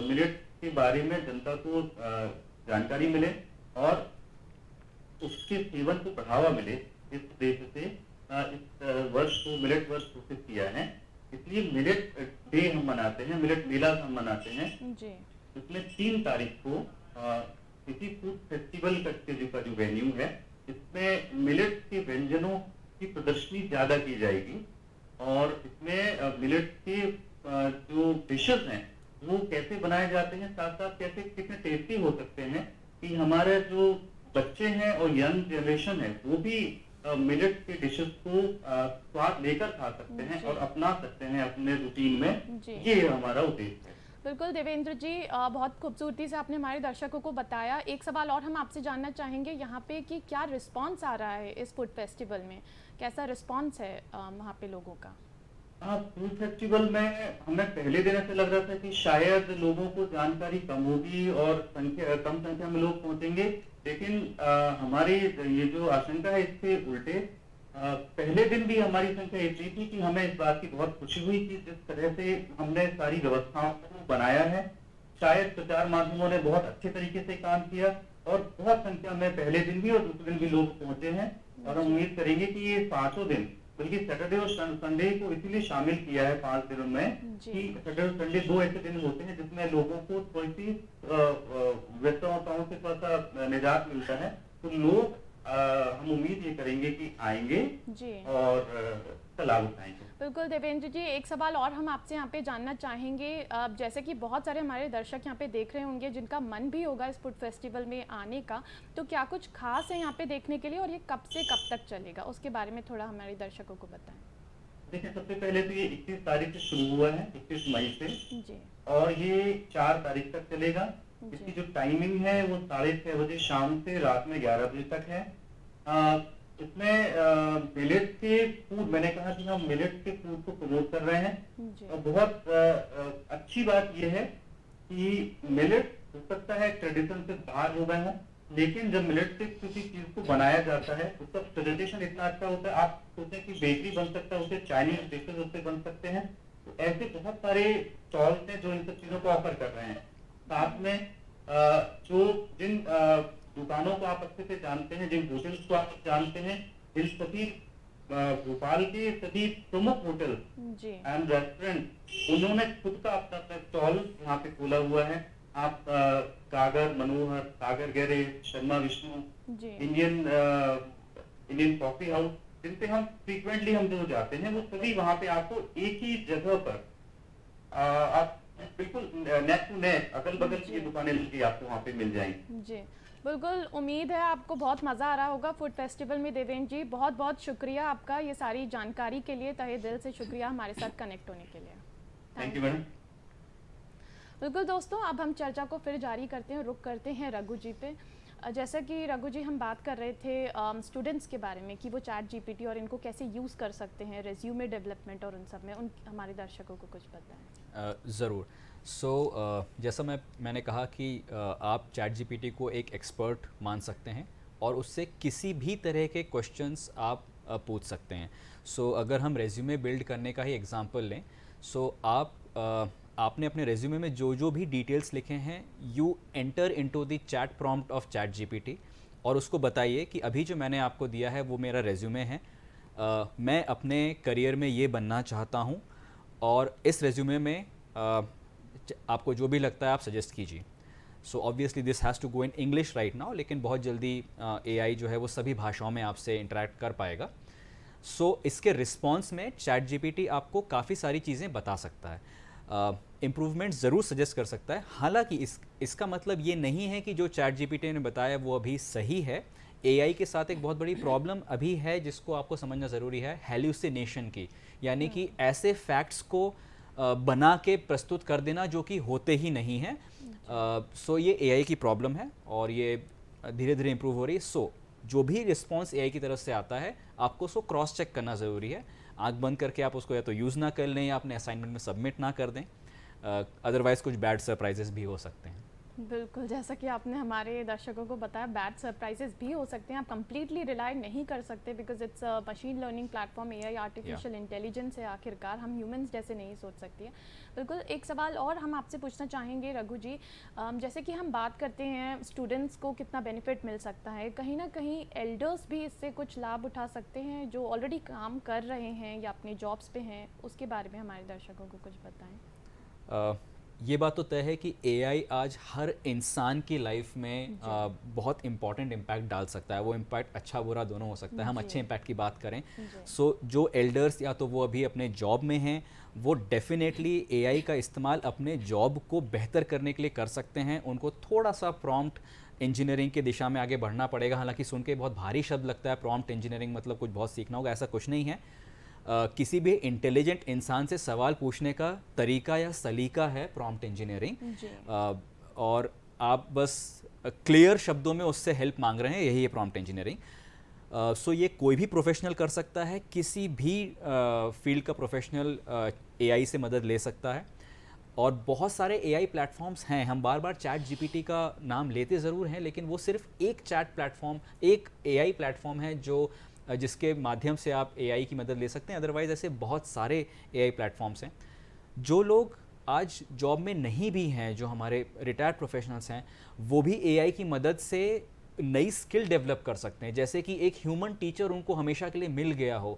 मिलेट के बारे में जनता को जानकारी मिले और उसके सेवन को बढ़ावा मिले, इस उद्देश्य से इस वर्ष को मिलेट वर्ष घोषित किया है। इसलिए मिलेट डे हम मनाते हैं, मिलेट मेला हम मनाते हैं जी। इसमें 3 तारीख को इसी फूड फेस्टिवल का जो वेन्यू है, इसमें मिलेट के व्यंजनों की प्रदर्शनी ज्यादा की जाएगी और इसमें मिलेट के जो डिशेस हैं वो कैसे बनाए जाते हैं, साथ साथ कैसे कितने टेस्टी हो सकते हैं कि हमारे जो बच्चे हैं और यंग जनरेशन है वो भी मिलेट के डिशेस को स्वाद लेकर खा सकते हैं और अपना सकते हैं अपने रूटीन में। ये हमारा उद्देश्य है। बिल्कुल देवेंद्र जी, बहुत खूबसूरती से आपने हमारे दर्शकों को बताया। एक सवाल और हम आपसे जानना चाहेंगे यहाँ पे कि क्या रिस्पांस आ रहा है इस फूड फेस्टिवल में, कैसा रिस्पांस है वहाँ पे लोगों का? हाँ, फूड फेस्टिवल में हमें पहले दिन ऐसे लग रहा था कि शायद लोगों को जानकारी कम होगी और कम संख्या में लोग पहुंचेंगे, लेकिन हमारी ये जो आशंका है इससे उल्टे पहले दिन भी हमारी संख्या इतनी थी कि हमें इस बात की बहुत खुशी हुई कि जिस तरह से हमने सारी व्यवस्थाओं को बनाया है, शायद प्रचार माध्यमों ने बहुत अच्छे तरीके से काम किया और बहुत संख्या में पहले दिन भी और दूसरे दिन भी लोग पहुंचे हैं। और हम उम्मीद करेंगे कि ये 5 दिन, बल्कि सैटरडे और संडे को इसीलिए शामिल किया है 5 दिनों में कि सैटरडे और संडे 2 ऐसे दिन होते हैं जिसमें लोगों को थोड़ी सी व्यस्तताओं से थोड़ा सा निजात मिलता है, तो लोग हम उम्मीद ये करेंगे कि आएंगे और लाभ उठाएंगे। बिल्कुल देवेंद्र जी, एक सवाल और हम आपसे यहाँ पे जानना चाहेंगे। जैसे कि बहुत सारे हमारे दर्शक यहाँ पे देख रहे होंगे जिनका मन भी होगा इस फूड फेस्टिवल में आने का, तो क्या कुछ खास है यहाँ पे देखने के लिए और ये कब से कब तक चलेगा, उसके बारे में थोड़ा हमारे दर्शकों को बताएं। देखिए, सबसे पहले तो ये 31 तारीख से शुरू हुआ है, 31 मई से जी, और ये 4 तारीख तक चलेगा। इसकी जो टाइमिंग है वो 6:30 बजे शाम से रात में 11 बजे तक है। इसमें मिलेट के फूड, मैंने कहा कि हम मिलेट के फूड को प्रमोट कर रहे हैं और बहुत अच्छी बात यह है कि मिलेट हो सकता है ट्रेडिशन से बाहर हो गए हैं, लेकिन जब मिलेट से किसी चीज को बनाया जाता है उसका प्रेजेंटेशन इतना अच्छा होता है, आप सोचते हैं कि बेकरी बन सकता है, उसे चाइनीज डिशेज उससे बन सकते हैं। तो ऐसे बहुत सारे स्टॉल्स हैं जो इन सब चीजों को ऑफर कर रहे हैं। साथ में जो जिन दुकानों को आप अच्छे से जानते हैं, जिन होटल्स को आप जानते हैं, जिन सभी भोपाल के सभी प्रमुख होटल एंड रेस्टोरेंट, उन्होंने खुद का अपना स्टॉल यहाँ पे खोला हुआ है। आप Gagar Manohar, Sagar garage, Sharma Vishnu, Indian coffee house, जिनसे हम फ्रीक्वेंटली हम जो जाते हैं, वो सभी वहाँ पे आपको एक ही जगह पर आप बिल्कुल नेक टू नेक अगल बगल की दुकानें लेके आपको वहाँ पे मिल जाएंगी। जी बिल्कुल, उम्मीद है आपको बहुत मज़ा आ रहा होगा फूड फेस्टिवल में। देवेंद्र जी, बहुत बहुत शुक्रिया आपका ये सारी जानकारी के लिए, तहे दिल से शुक्रिया हमारे साथ कनेक्ट होने के लिए। Thank you madam. बिल्कुल दोस्तों, अब हम चर्चा को फिर जारी करते हैं, रुक करते हैं रघु जी पे। जैसा कि रघु जी हम बात कर रहे थे स्टूडेंट्स के बारे में कि वो चैट जीपीटी और इनको कैसे यूज़ कर सकते हैं रेज्यूमे डेवलपमेंट और उन सब में, उन हमारे दर्शकों को कुछ बताएं। ज़रूर। जैसा मैंने कहा कि आप चैट जीपीटी को एक एक्सपर्ट मान सकते हैं और उससे किसी भी तरह के क्वेश्चंस आप पूछ सकते हैं। अगर हम रेज्यूमे बिल्ड करने का ही एग्जांपल लें, आपने अपने रेज्यूमे में जो भी डिटेल्स लिखे हैं, you enter into the chat prompt of chat GPT और उसको बताइए कि अभी जो मैंने आपको दिया है वो मेरा रेज्यूमे है, मैं अपने करियर में ये बनना चाहता हूँ और इस रेज्यूमे में आपको जो भी लगता है आप सजेस्ट कीजिए। So obviously this has to go in English right now, लेकिन बहुत जल्दी AI जो है वो सभी भाषाओं में आपसे इंटरेक्ट कर पाएगा। सो इसके रिस्पॉन्स में चैट जीपीटी आपको काफ़ी सारी चीज़ें बता सकता है, इम्प्रूवमेंट ज़रूर सजेस्ट कर सकता है। हालांकि इसका मतलब ये नहीं है कि जो चैट जीपीटी ने बताया वो अभी सही है। AI के साथ एक बहुत बड़ी प्रॉब्लम अभी है जिसको आपको समझना ज़रूरी है, हेल्यूसिनेशन की, यानी कि ऐसे फैक्ट्स को बना के प्रस्तुत कर देना जो कि होते ही नहीं हैं। सो ये AI की प्रॉब्लम है और ये धीरे धीरे इम्प्रूव हो रही है। सो जो भी रिस्पॉन्स AI की तरफ से आता है आपको उसको क्रॉस चेक करना ज़रूरी है। आंख बंद करके आप उसको या तो यूज़ ना कर लें या अपने असाइनमेंट में सबमिट ना कर दें, अदरवाइज़ कुछ बैड सरप्राइजेस भी हो सकते हैं। बिल्कुल, जैसा कि आपने हमारे दर्शकों को बताया, बैड सरप्राइजेस भी हो सकते हैं। आप कंप्लीटली रिलाई नहीं कर सकते because it's a machine learning platform, AI artificial intelligence है आखिरकार, हम ह्यूमंस जैसे नहीं सोच सकती है। बिल्कुल, एक सवाल और हम आपसे पूछना चाहेंगे रघु जी, जैसे कि हम बात करते हैं स्टूडेंट्स को कितना बेनिफिट मिल सकता है, कहीं ना कहीं एल्डर्स भी इससे कुछ लाभ उठा सकते हैं जो ऑलरेडी काम कर रहे हैं या अपने जॉब्स पे हैं, उसके बारे में हमारे दर्शकों को कुछ बताएं। ये बात तो तय है कि AI आज हर इंसान की लाइफ में जी। बहुत इम्पॉर्टेंट इम्पैक्ट डाल सकता है। वो इम्पैक्ट अच्छा बुरा दोनों हो सकता है। हम जी। अच्छे इम्पैक्ट की बात करें, जी। सो जो एल्डर्स या तो वो अभी अपने जॉब में हैं, वो डेफिनेटली AI का इस्तेमाल अपने जॉब को बेहतर करने के लिए कर सकते हैं। उनको थोड़ा सा प्रॉम्प्ट इंजीनियरिंग की दिशा में आगे बढ़ना पड़ेगा। हालांकि सुन के बहुत भारी शब्द लगता है प्रॉम्प्ट इंजीनियरिंग, मतलब कुछ बहुत सीखना होगा, ऐसा कुछ नहीं है। किसी भी इंटेलिजेंट इंसान से सवाल पूछने का तरीका या सलीका है प्रॉम्प्ट इंजीनियरिंग, जी। और आप बस क्लियर शब्दों में उससे हेल्प मांग रहे हैं, यही है प्रॉम्प्ट इंजीनियरिंग। सो ये कोई भी प्रोफेशनल कर सकता है, किसी भी फील्ड का प्रोफेशनल AI से मदद ले सकता है। और बहुत सारे AI प्लेटफॉर्म्स हैं, हम बार बार चैट जीपीटी का नाम लेते ज़रूर हैं, लेकिन वो सिर्फ एक चैट प्लेटफॉर्म, एक AI प्लेटफॉर्म है जो जिसके माध्यम से आप AI की मदद ले सकते हैं। अदरवाइज़ ऐसे बहुत सारे AI प्लेटफॉर्म्स हैं। जो लोग आज जॉब में नहीं भी हैं, जो हमारे रिटायर्ड प्रोफेशनल्स हैं, वो भी AI की मदद से नई स्किल डेवलप कर सकते हैं। जैसे कि एक ह्यूमन टीचर उनको हमेशा के लिए मिल गया हो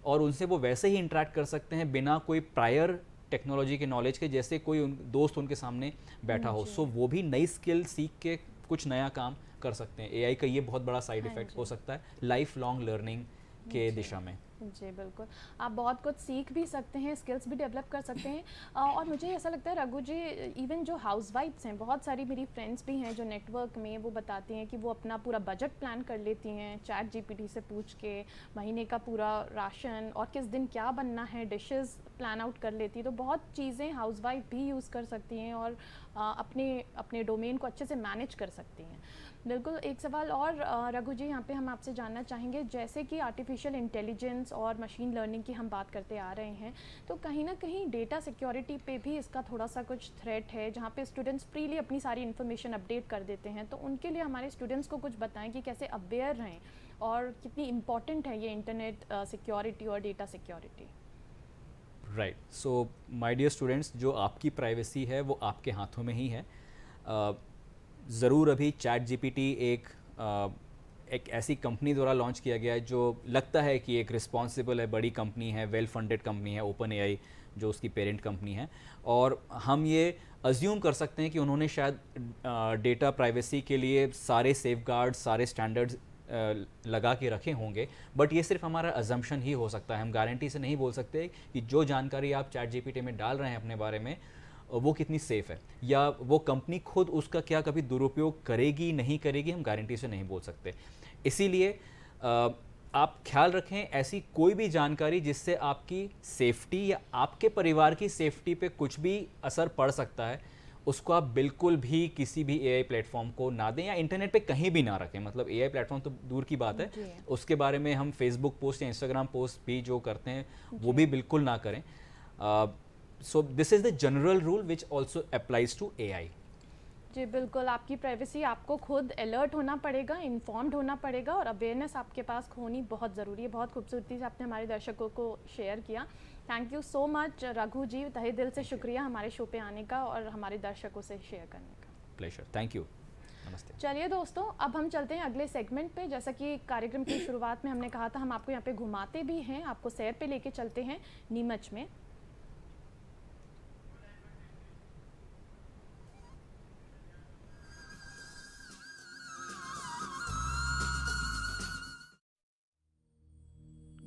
और उनसे वो वैसे ही इंटरेक्ट कर सकते हैं बिना कोई प्रायर टेक्नोलॉजी के नॉलेज के, जैसे कोई दोस्त उनके सामने बैठा हो। सो वो भी नई स्किल सीख के कुछ नया काम कर सकते हैं। AI का ये बहुत बड़ा साइड हाँ इफेक्ट जी। हो सकता है लाइफ लॉन्ग लर्निंग के जी। दिशा में। जी बिल्कुल, आप बहुत कुछ सीख भी सकते हैं, स्किल्स भी डेवलप कर सकते हैं। और मुझे ऐसा लगता है रघु जी, इवन जो हाउसवाइफ्स हैं, बहुत सारी मेरी फ्रेंड्स भी हैं जो नेटवर्क में, वो बताती हैं कि वो अपना पूरा बजट प्लान कर लेती हैं चैट जीपीटी से पूछ के, महीने का पूरा राशन और किस दिन क्या बनना है, डिशेस प्लान आउट कर लेती है। तो बहुत चीज़ें हाउसवाइफ भी यूज़ कर सकती हैं और अपने अपने डोमेन को अच्छे से मैनेज कर सकती हैं। बिल्कुल, एक सवाल और रघु जी, यहाँ पे हम आपसे जानना चाहेंगे, जैसे कि आर्टिफिशियल इंटेलिजेंस और मशीन लर्निंग की हम बात करते आ रहे हैं, तो कहीं ना कहीं डेटा सिक्योरिटी पे भी इसका थोड़ा सा कुछ थ्रेट है, जहाँ पे स्टूडेंट्स फ्रीली अपनी सारी इन्फॉर्मेशन अपडेट कर देते हैं। तो उनके लिए हमारे स्टूडेंट्स को कुछ बताएं कि कैसे अवेयर रहें और कितनी इम्पॉर्टेंट है ये इंटरनेट सिक्योरिटी और data security. Right, so my dear students, जो आपकी प्राइवेसी है वो आपके हाथों में ही है। ज़रूर अभी चैट जीपीटी एक ऐसी कंपनी द्वारा लॉन्च किया गया है जो लगता है कि एक रिस्पॉन्सिबल है, बड़ी कंपनी है, वेल फंडेड कंपनी है, ओपन AI जो उसकी पेरेंट कंपनी है। और हम ये अज्यूम कर सकते हैं कि उन्होंने शायद डेटा प्राइवेसी के लिए सारे सेफगार्ड्स, सारे स्टैंडर्ड्स लगा के रखे होंगे, बट ये सिर्फ हमारा अजम्पशन ही हो सकता है। हम गारंटी से नहीं बोल सकते कि जो जानकारी आप चैट जीपीटी में डाल रहे हैं अपने बारे में वो कितनी सेफ़ है, या वो कंपनी खुद उसका क्या कभी दुरुपयोग करेगी नहीं करेगी, हम गारंटी से नहीं बोल सकते। इसीलिए आप ख्याल रखें ऐसी कोई भी जानकारी जिससे आपकी सेफ्टी या आपके परिवार की सेफ्टी पे कुछ भी असर पड़ सकता है, उसको आप बिल्कुल भी किसी भी AI प्लेटफॉर्म को ना दें या इंटरनेट पे कहीं भी ना रखें। मतलब AI प्लेटफॉर्म तो दूर की बात है, उसके बारे में हम फेसबुक पोस्ट या इंस्टाग्राम पोस्ट भी जो करते हैं वो भी बिल्कुल ना करें। So this is the general rule which also applies to AI। जी बिल्कुल, आपकी प्राइवेसी आपको खुद अलर्ट होना पड़ेगा, इन्फॉर्म्ड होना पड़ेगा और अवेयरनेस आपके पास होनी बहुत ज़रूरी है। बहुत खूबसूरती से आपने हमारे दर्शकों को शेयर किया। Thank you so much Raghu ji, तहे दिल से शुक्रिया हमारे शो पे आने का और हमारे दर्शकों से शेयर करने का। प्लेजर, थैंक यू, नमस्ते। चलिए दोस्तों, अब हम चलते हैं अगले सेगमेंट पे। जैसा कि कार्यक्रम की शुरुआत में हमने कहा था, हम आपको यहाँ पे घुमाते भी हैं, आपको सैर पे लेके चलते हैं नीमच में।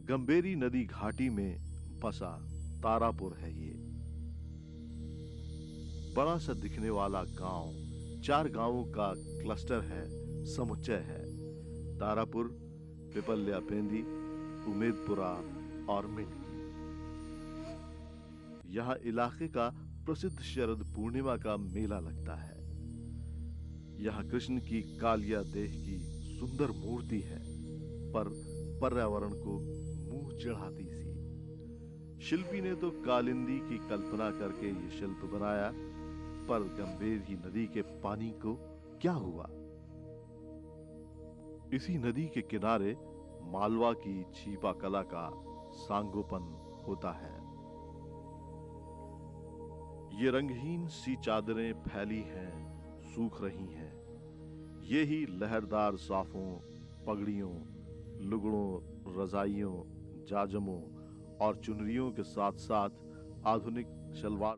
गंभीरी नदी घाटी में बसा तारापुर है ये। बड़ा सा दिखने वाला गांव 4 गांवों का क्लस्टर है, समुच्चय है। तारापुर, पिपल्या पेंदी, उमेदपुरा और मिंडकी। यहाँ इलाके का प्रसिद्ध शरद पूर्णिमा का मेला लगता है। यहाँ कृष्ण की कालिया देह की सुंदर मूर्ति है, पर पर्यावरण को मुंह चढ़ाती सी। शिल्पी ने तो कालिंदी की कल्पना करके ये शिल्प बनाया, पर गंभीरी नदी के पानी को क्या हुआ? इसी नदी के किनारे मालवा की छिपा कला का सांगोपन होता है। ये रंगहीन सी चादरें फैली हैं, सूख रही हैं। ये ही लहरदार साफों, पगड़ियों, लुगड़ों, रजाइयों, जाजमों और चुनरियों के साथ साथ आधुनिक शलवार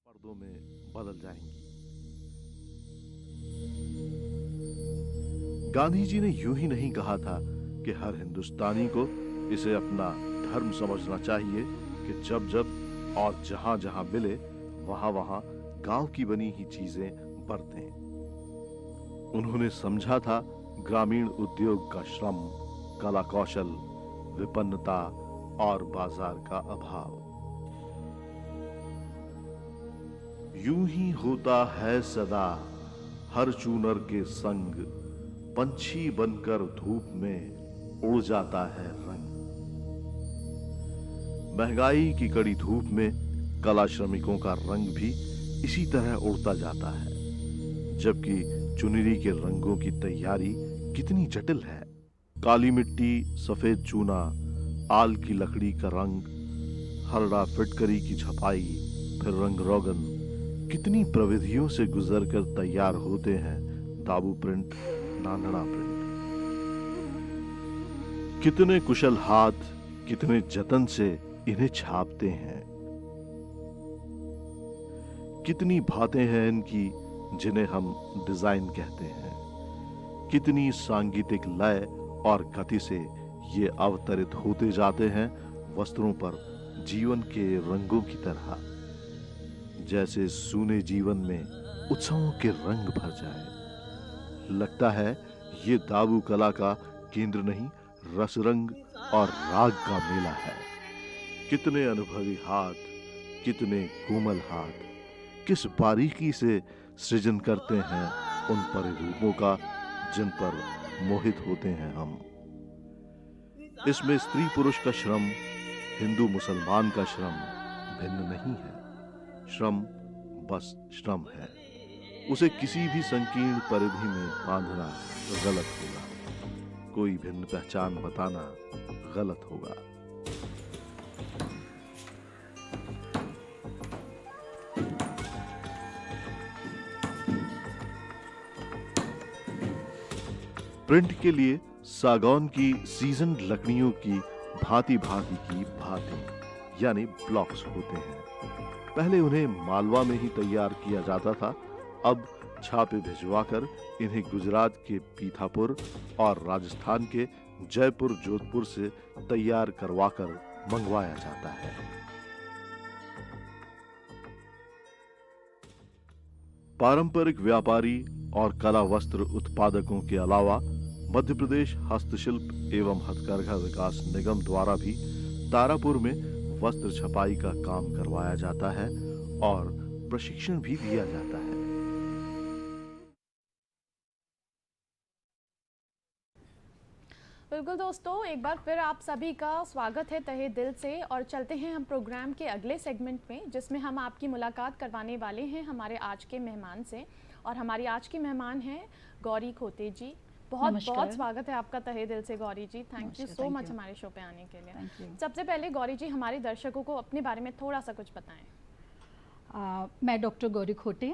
पर्दों में बदल जाएंगी। गांधी जी ने यूं ही नहीं कहा था कि हर हिंदुस्तानी को इसे अपना धर्म समझना चाहिए कि जब जब और जहां जहां मिले वहां वहां गांव की बनी ही चीजें बरतें। उन्होंने समझा था ग्रामीण उद्योग का श्रम, कला कौशल, विपन्नता और बाजार का अभाव। यूं ही होता है सदा हर चूनर के संग, पंछी बनकर धूप में उड़ जाता है रंग। महंगाई की कड़ी धूप में कला श्रमिकों का रंग भी इसी तरह उड़ता जाता है, जबकि चुनरी के रंगों की तैयारी कितनी जटिल है। काली मिट्टी, सफेद चूना, आल की लकड़ी का रंग, हरड़ा फिटकरी की छपाई, फिर रंग रोगन, कितनी प्रविधियों से गुजरकर तैयार होते हैं दाबू प्रिंट, नांदड़ा प्रिंट। कितने कुशल हाथ कितने जतन से इन्हें छापते हैं। कितनी बातें हैं इनकी जिन्हें हम डिजाइन कहते हैं। कितनी सांगीतिक लय और गति से ये अवतरित होते जाते हैं वस्त्रों पर जीवन के रंगों की तरह, जैसे सूने जीवन में उत्सवों के रंग भर जाए। लगता है ये दाबू कला का केंद्र नहीं, रसरंग और राग का मेला है। कितने अनुभवी हाथ, कितने कोमल हाथ, किस बारीकी से सृजन करते हैं उन परिरूपों का जिन पर मोहित होते हैं हम। इसमें स्त्री पुरुष का श्रम, हिंदू मुसलमान का श्रम भिन्न नहीं है। श्रम बस श्रम है। उसे किसी भी संकीर्ण परिधि में बांधना गलत होगा। कोई भिन्न पहचान बताना गलत होगा। प्रिंट के लिए सागौन की सीजन लकड़ियों की भांति भांति की भाती यानी ब्लॉक्स होते हैं। पहले उन्हें मालवा में ही तैयार किया जाता था, अब छापे भिजवाकर इन्हें गुजरात के पीथापुर और राजस्थान के जयपुर, जोधपुर से तैयार करवाकर मंगवाया जाता है। पारंपरिक व्यापारी और कला वस्त्र उत्पादकों के अलावा मध्य प्रदेश हस्तशिल्प एवं हथकरघा विकास निगम द्वारा भी तारापुर में वस्त्र छपाई का काम करवाया जाता है और प्रशिक्षण भी दिया जाता है। बिल्कुल दोस्तों, एक बार फिर आप सभी का स्वागत है तहे दिल से। और चलते हैं हम प्रोग्राम के अगले सेगमेंट में, जिसमें हम आपकी मुलाकात करवाने वाले हैं हमारे आज के मेहमान से। और हमारी आज की मेहमान हैं गौरी खोते जी। बहुत बहुत स्वागत है आपका तहे दिल से गौरी जी। थैंक यू सो मच हमारे शो पे आने के लिए। सबसे पहले गौरी जी, हमारे दर्शकों को अपने बारे में थोड़ा सा कुछ बताएं। मैं डॉक्टर गौरी खोटे,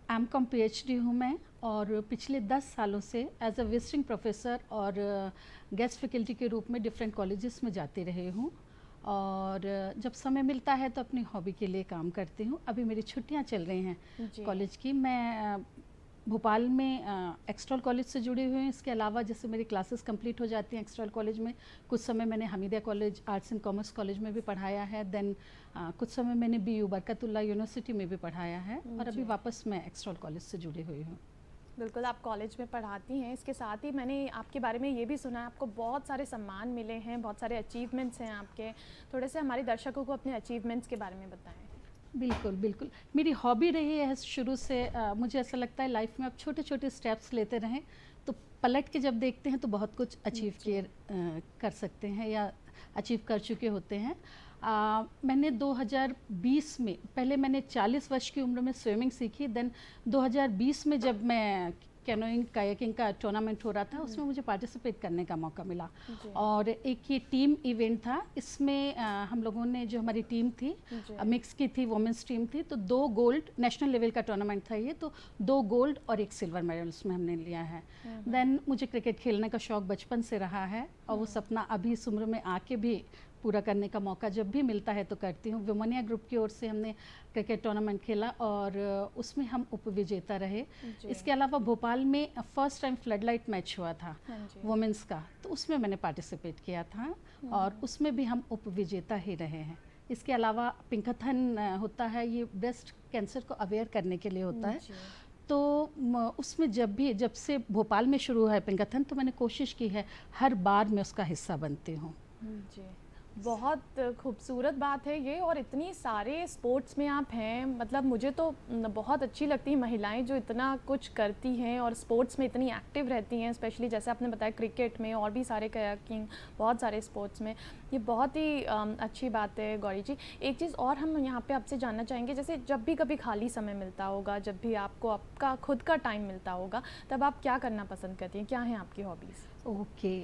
एमकॉम PhD हूँ मैं, और पिछले 10 सालों से एज अ विजिटिंग प्रोफेसर और गेस्ट फैकल्टी के रूप में डिफरेंट कॉलेजेस में जाती रही हूँ। और जब समय मिलता है तो अपनी हॉबी के लिए काम करती हूँ। अभी मेरी छुट्टियाँ चल रही हैं कॉलेज की। मैं भोपाल में एक्स्ट्रल कॉलेज से जुड़े हुए हैं। इसके अलावा जैसे मेरी क्लासेस कंप्लीट हो जाती हैं एक्स्ट्रल कॉलेज में, कुछ समय मैंने Hamidia college arts and commerce college में भी पढ़ाया है, देन कुछ समय मैंने BU बरकतुल्लाह यूनिवर्सिटी में भी पढ़ाया है, और अभी वापस मैं एक्स्ट्रल कॉलेज से जुड़ी हुई हूँ। बिल्कुल, आप कॉलेज में पढ़ाती हैं। इसके साथ ही मैंने आपके बारे में ये भी सुना है आपको बहुत सारे सम्मान मिले हैं, बहुत सारे अचीवमेंट्स हैं आपके। थोड़े से हमारे दर्शकों को अपने अचीवमेंट्स के बारे में बताएं। बिल्कुल बिल्कुल, मेरी हॉबी रही है शुरू से। मुझे ऐसा लगता है लाइफ में आप छोटे छोटे स्टेप्स लेते रहें तो पलट के जब देखते हैं तो बहुत कुछ अचीव कर सकते हैं या अचीव कर चुके होते हैं। मैंने 2020 में, पहले मैंने 40 वर्ष की उम्र में स्विमिंग सीखी, देन 2020 में जब मैं कैनोइंग कायाकिंग का टूर्नामेंट हो रहा था उसमें मुझे पार्टिसिपेट करने का मौका मिला, और एक ये टीम इवेंट था। इसमें हम लोगों ने, जो हमारी टीम थी मिक्स की थी, वुमेंस टीम थी, तो 2 गोल्ड, नेशनल लेवल का टूर्नामेंट था ये, तो 2 गोल्ड और 1 सिल्वर मेडल उसमें हमने लिया है। देन मुझे क्रिकेट खेलने का शौक बचपन से रहा है, और वो सपना अभी इस उम्र में आके भी पूरा करने का मौका जब भी मिलता है तो करती हूँ। वुमनिया ग्रुप की ओर से हमने क्रिकेट टूर्नामेंट खेला और उसमें हम उपविजेता रहे। इसके अलावा भोपाल में first time flood light match हुआ था वुमेंस का, तो उसमें मैंने पार्टिसिपेट किया था और उसमें भी हम उपविजेता ही रहे हैं। इसके अलावा पिंकाथन होता है, ये ब्रेस्ट कैंसर को अवेयर करने के लिए होता है, तो उसमें जब से भोपाल में शुरू हुआ है पिंकाथन, तो मैंने कोशिश की है हर बार मैं उसका हिस्सा बनती हूँ। जी, बहुत खूबसूरत बात है ये, और इतनी सारे स्पोर्ट्स में आप हैं, मतलब मुझे तो बहुत अच्छी लगती है महिलाएं जो इतना कुछ करती हैं और स्पोर्ट्स में इतनी एक्टिव रहती हैं, स्पेशली जैसे आपने बताया क्रिकेट में और भी सारे कयाकिंग, बहुत सारे स्पोर्ट्स में। ये बहुत ही अच्छी बात है गौरी जी। एक चीज़ और हम यहाँ पे आपसे जानना चाहेंगे, जैसे जब भी कभी खाली समय मिलता होगा, जब भी आपको आपका खुद का टाइम मिलता होगा, तब आप क्या करना पसंद करती हैं, क्या हैं आपकी हॉबीज़? ओके,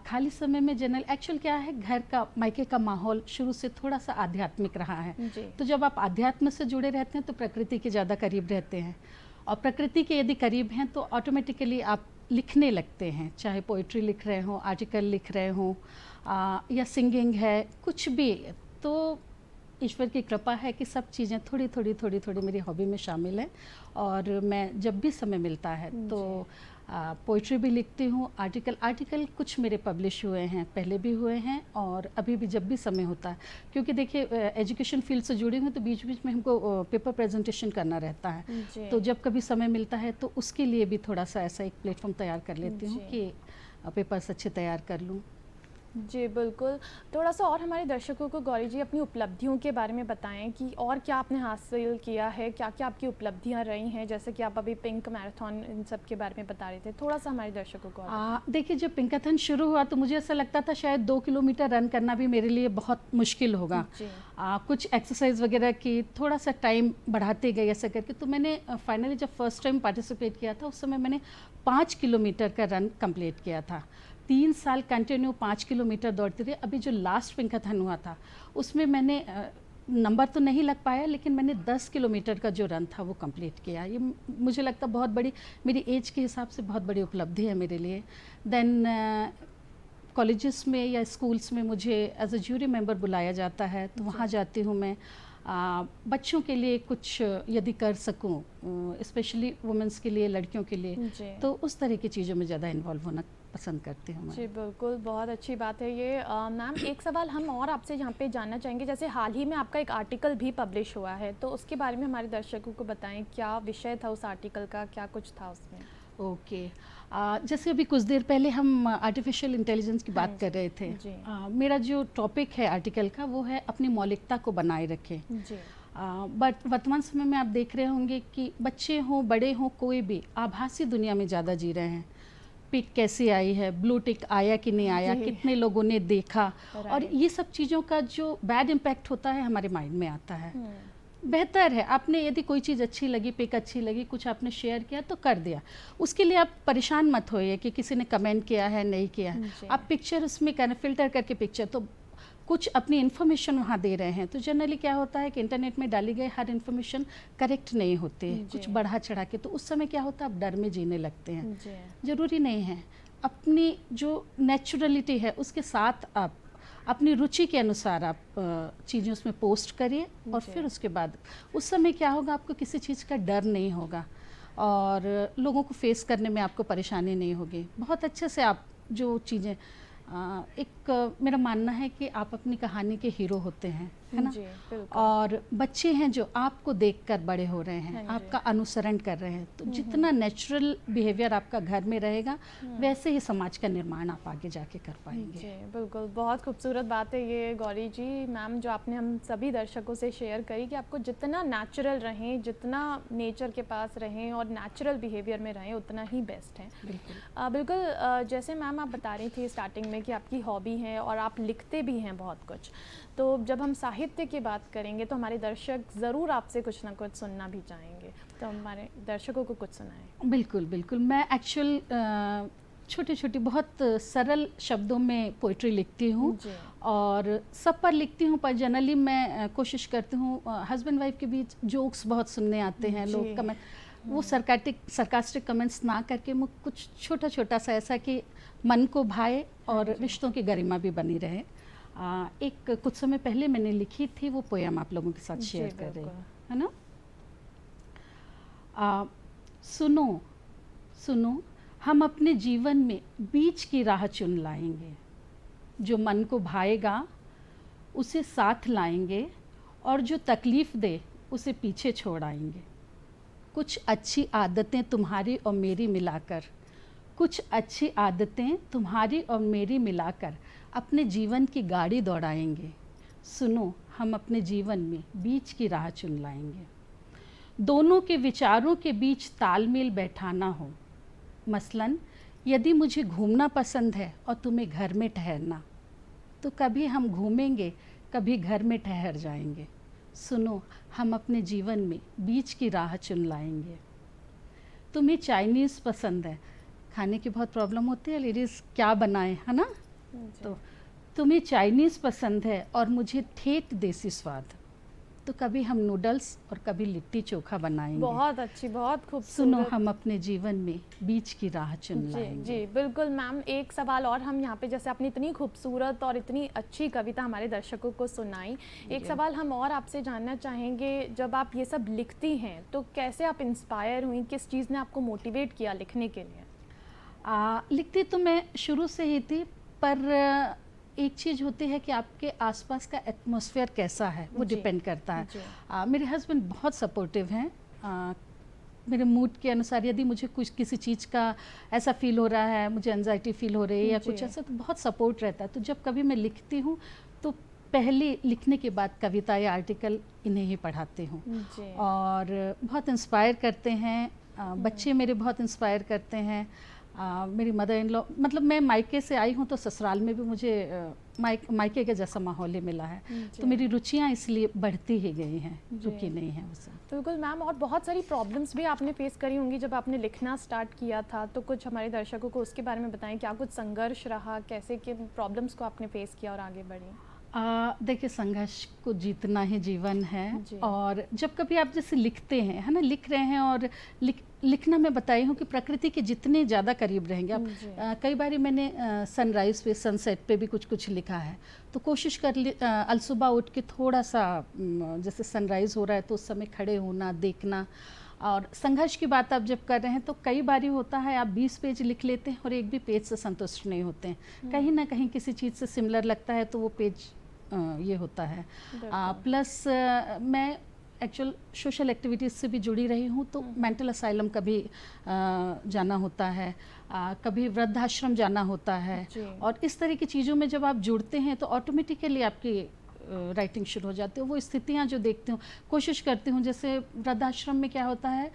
खाली समय में जनरल एक्चुअल क्या है, घर का, मायके का माहौल शुरू से थोड़ा सा आध्यात्मिक रहा है, तो जब आप आध्यात्म से जुड़े रहते हैं तो प्रकृति के ज़्यादा करीब रहते हैं, और प्रकृति के यदि करीब हैं तो ऑटोमेटिकली आप लिखने लगते हैं, चाहे पोइट्री लिख रहे हों, आर्टिकल लिख रहे हों, या सिंगिंग है, कुछ भी। तो ईश्वर की कृपा है कि सब चीज़ें थोड़ी थोड़ी मेरी हॉबी में शामिल हैं, और मैं जब भी समय मिलता है तो पोइट्री भी लिखती हूँ, आर्टिकल कुछ मेरे पब्लिश हुए हैं, पहले भी हुए हैं और अभी भी जब भी समय होता है, क्योंकि देखिए एजुकेशन फील्ड से जुड़ी हूँ तो बीच बीच में हमको पेपर प्रेजेंटेशन करना रहता है, तो जब कभी समय मिलता है तो उसके लिए भी थोड़ा सा ऐसा एक प्लेटफॉर्म तैयार कर लेती हूँ कि पेपर्स अच्छे तैयार कर लूँ। जी बिल्कुल, थोड़ा सा और हमारे दर्शकों को गौरी जी अपनी उपलब्धियों के बारे में बताएं कि और क्या आपने हासिल किया है, क्या क्या आपकी उपलब्धियां रही हैं, जैसे कि आप अभी पिंक मैराथन इन सब के बारे में बता रहे थे, थोड़ा सा हमारे दर्शकों को। देखिए, जब पिंकाथन शुरू हुआ तो मुझे ऐसा लगता था शायद 2 किलोमीटर रन करना भी मेरे लिए बहुत मुश्किल होगा, कुछ एक्सरसाइज वगैरह की, थोड़ा सा टाइम बढ़ाते गए ऐसा करके, तो मैंने फाइनली जब फर्स्ट टाइम पार्टिसिपेट किया था उस समय मैंने 5 किलोमीटर का रन कंप्लीट किया था। 3 साल कंटिन्यू 5 किलोमीटर दौड़ती रही। अभी जो लास्ट पिंकाथन हुआ था उसमें मैंने नंबर तो नहीं लग पाया, लेकिन मैंने 10 किलोमीटर का जो रन था वो कंप्लीट किया। ये मुझे लगता बहुत बड़ी, मेरी एज के हिसाब से बहुत बड़ी उपलब्धि है मेरे लिए। देन कॉलेजेस में या स्कूल्स में मुझे एज अ ज्यूरी मेंबर बुलाया जाता है, तो वहाँ जाती हूँ मैं। बच्चों के लिए कुछ यदि कर सकूं, स्पेशली वुमेंस के लिए, लड़कियों के लिए, तो उस तरह की चीज़ों में ज़्यादा इन्वॉल्व होना पसंद करती हूँ मैं। जी बिल्कुल, बहुत अच्छी बात है ये। मैम, एक सवाल हम और आपसे यहाँ पे जानना चाहेंगे, जैसे हाल ही में आपका एक आर्टिकल भी पब्लिश हुआ है, तो उसके बारे में हमारे दर्शकों को बताएं, क्या विषय था उस आर्टिकल का, क्या कुछ था उसमें? ओके, जैसे अभी कुछ देर पहले हम आर्टिफिशियल इंटेलिजेंस की बात कर रहे थे, मेरा जो टॉपिक है आर्टिकल का वो है अपनी मौलिकता को बनाए रखें। बट वर्तमान समय में आप देख रहे होंगे कि बच्चे हों, बड़े हों, कोई भी आभासी दुनिया में ज़्यादा जी रहे हैं। पिक कैसी आई है, ब्लू टिक आया कि नहीं आया, कितने लोगों ने देखा, और ये सब चीज़ों का जो बैड इम्पैक्ट होता है हमारे माइंड में आता है। बेहतर है आपने यदि कोई चीज़ अच्छी लगी, पिक अच्छी लगी, कुछ आपने शेयर किया तो कर दिया, उसके लिए आप परेशान मत होइए कि किसी ने कमेंट किया है नहीं किया है। आप पिक्चर उसमें कहना फिल्टर करके पिक्चर, तो कुछ अपनी इन्फॉर्मेशन वहाँ दे रहे हैं, तो जनरली क्या होता है कि इंटरनेट में डाली गई हर इन्फॉर्मेशन करेक्ट नहीं होती, कुछ बढ़ा चढ़ा के, तो उस समय क्या होता है आप डर में जीने लगते हैं। ज़रूरी नहीं है, अपनी जो नेचुरलिटी है उसके साथ आप अपनी रुचि के अनुसार आप चीज़ें उसमें पोस्ट करिए, और फिर उसके बाद उस समय क्या होगा, आपको किसी चीज़ का डर नहीं होगा। और लोगों को फेस करने में आपको परेशानी नहीं होगी। बहुत अच्छे से आप जो चीज़ें मेरा मानना है कि आप अपनी कहानी के हीरो होते हैं, है ना। जी, बिल्कुल। और बच्चे हैं जो आपको देखकर बड़े हो रहे हैं, हाँ जी। आपका अनुसरण कर रहे हैं, तो जितना नेचुरल बिहेवियर आपका घर में रहेगा वैसे ही समाज का निर्माण आप आगे जाके कर पाएंगे। जी, बिल्कुल। बहुत खूबसूरत बात है ये गौरी जी, मैम, जो आपने हम सभी दर्शकों से शेयर करी कि आपको जितना नेचुरल रहें, जितना नेचर के पास रहें और नेचुरल बिहेवियर में रहें, उतना ही बेस्ट है। बिल्कुल। बिल्कुल। जैसे मैम आप बता रही थी स्टार्टिंग में कि आपकी हॉबी है और आप लिखते भी हैं बहुत कुछ, तो जब हम साहित्य की बात करेंगे तो हमारे दर्शक ज़रूर आपसे कुछ ना कुछ सुनना भी चाहेंगे, तो हमारे दर्शकों को कुछ सुनाएं। बिल्कुल बिल्कुल। मैं एक्चुअल छोटी छोटी बहुत सरल शब्दों में पोइट्री लिखती हूँ जी। और सब पर लिखती हूँ, पर जनरली मैं कोशिश करती हूँ, हस्बैंड वाइफ के बीच जोक्स बहुत सुनने आते हैं, जी। लोग कमेंट, वो सरकास्टिक कमेंट्स ना करके मैं कुछ छोटा छोटा सा ऐसा कि मन को भाए और रिश्तों की गरिमा भी बनी रहे। एक कुछ समय पहले मैंने लिखी थी, वो पोयम आप लोगों के साथ जी, शेयर कर रही बिल्कुल। हूँ, है ना। सुनो सुनो, हम अपने जीवन में बीच की राह चुन लाएंगे, जो मन को भाएगा उसे साथ लाएंगे और जो तकलीफ़ दे उसे पीछे छोड़ आएंगे। कुछ अच्छी आदतें तुम्हारी और मेरी मिलाकर, कुछ अच्छी आदतें तुम्हारी और मेरी मिलाकर अपने जीवन की गाड़ी दौड़ाएंगे। सुनो, हम अपने जीवन में बीच की राह चुन लाएंगे। दोनों के विचारों के बीच तालमेल बैठाना हो, मसलन यदि मुझे घूमना पसंद है और तुम्हें घर में ठहरना, तो कभी हम घूमेंगे, कभी घर में ठहर जाएंगे। सुनो, हम अपने जीवन में बीच की राह चुन लाएंगे। तुम्हें चाइनीज़ पसंद है, खाने की बहुत प्रॉब्लम होती है लेडीज़, क्या बनाएं, है ना। तो तुम्हें चाइनीज़ पसंद है और मुझे ठेठ देसी स्वाद, तो कभी हम नूडल्स और कभी लिट्टी चोखा बनाएंगे। बहुत अच्छी, बहुत खूबसूरत। सुनो, हम अपने जीवन में बीच की राह चुन जी लाएंगे। जी, बिल्कुल मैम। एक सवाल और हम यहाँ पे, जैसे आपने इतनी खूबसूरत और इतनी अच्छी कविता हमारे दर्शकों को सुनाई, एक सवाल हम और आपसे जानना चाहेंगे, जब आप ये सब लिखती हैं तो कैसे आप इंस्पायर हुई, किस चीज़ ने आपको मोटिवेट किया लिखने के लिए? लिखती तो मैं शुरू से ही थी, पर एक चीज़ होती है कि आपके आसपास का एटमॉस्फेयर कैसा है वो जी, डिपेंड करता है। जी। मेरे हस्बैंड बहुत सपोर्टिव हैं। मेरे मूड के अनुसार यदि मुझे कुछ किसी चीज़ का ऐसा फील हो रहा है, मुझे एंजाइटी फील हो रही है या कुछ जी। ऐसा, तो बहुत सपोर्ट रहता है। तो जब कभी मैं लिखती हूँ तो पहले लिखने के बाद कविता या आर्टिकल इन्हें ही पढ़ाती हूँ जी। और बहुत इंस्पायर करते हैं। बच्चे मेरे बहुत इंस्पायर करते हैं। मेरी मदर इन लॉ, मतलब मैं मायके से आई हूँ तो ससुराल में भी मुझे मायके के जैसा माहौल ही मिला है, तो मेरी रुचियाँ इसलिए बढ़ती ही गई हैं, रुकी नहीं है उसे। बिल्कुल मैम। और बहुत सारी प्रॉब्लम्स भी आपने फेस करी होंगी जब आपने लिखना स्टार्ट किया था, तो कुछ हमारे दर्शकों को उसके बारे में बताएं, क्या कुछ संघर्ष रहा, कैसे किन प्रॉब्लम्स को आपने फेस किया और आगे बढ़ी? देखिए, संघर्ष को जीतना ही जीवन है। जी। और जब कभी आप जैसे लिखते हैं, है ना, लिख रहे हैं और लिखना मैं बताई हूँ कि प्रकृति के जितने ज़्यादा करीब रहेंगे आप। कई बार मैंने सनराइज़ पे, सनसेट पे भी कुछ कुछ लिखा है, तो कोशिश अलसुबह उठ के थोड़ा सा जैसे सनराइज़ हो रहा है तो उस समय खड़े होना, देखना। और संघर्ष की बात आप जब कर रहे हैं तो कई बार होता है आप 20 पेज लिख लेते हैं और एक भी पेज से संतुष्ट नहीं होते हैं, कहीं ना कहीं किसी चीज़ से सिमिलर लगता है तो वो पेज ये होता है। प्लस मैं एक्चुअल सोशल एक्टिविटीज़ से भी जुड़ी रही हूँ, तो मेंटल असाइलम कभी जाना होता है, कभी वृद्धाश्रम जाना होता है, और इस तरह की चीज़ों में जब आप जुड़ते हैं तो ऑटोमेटिकली आपकी राइटिंग शुरू हो जाती है। वो स्थितियाँ जो देखती हूँ, कोशिश करती हूँ, जैसे वृद्धाश्रम में क्या होता है,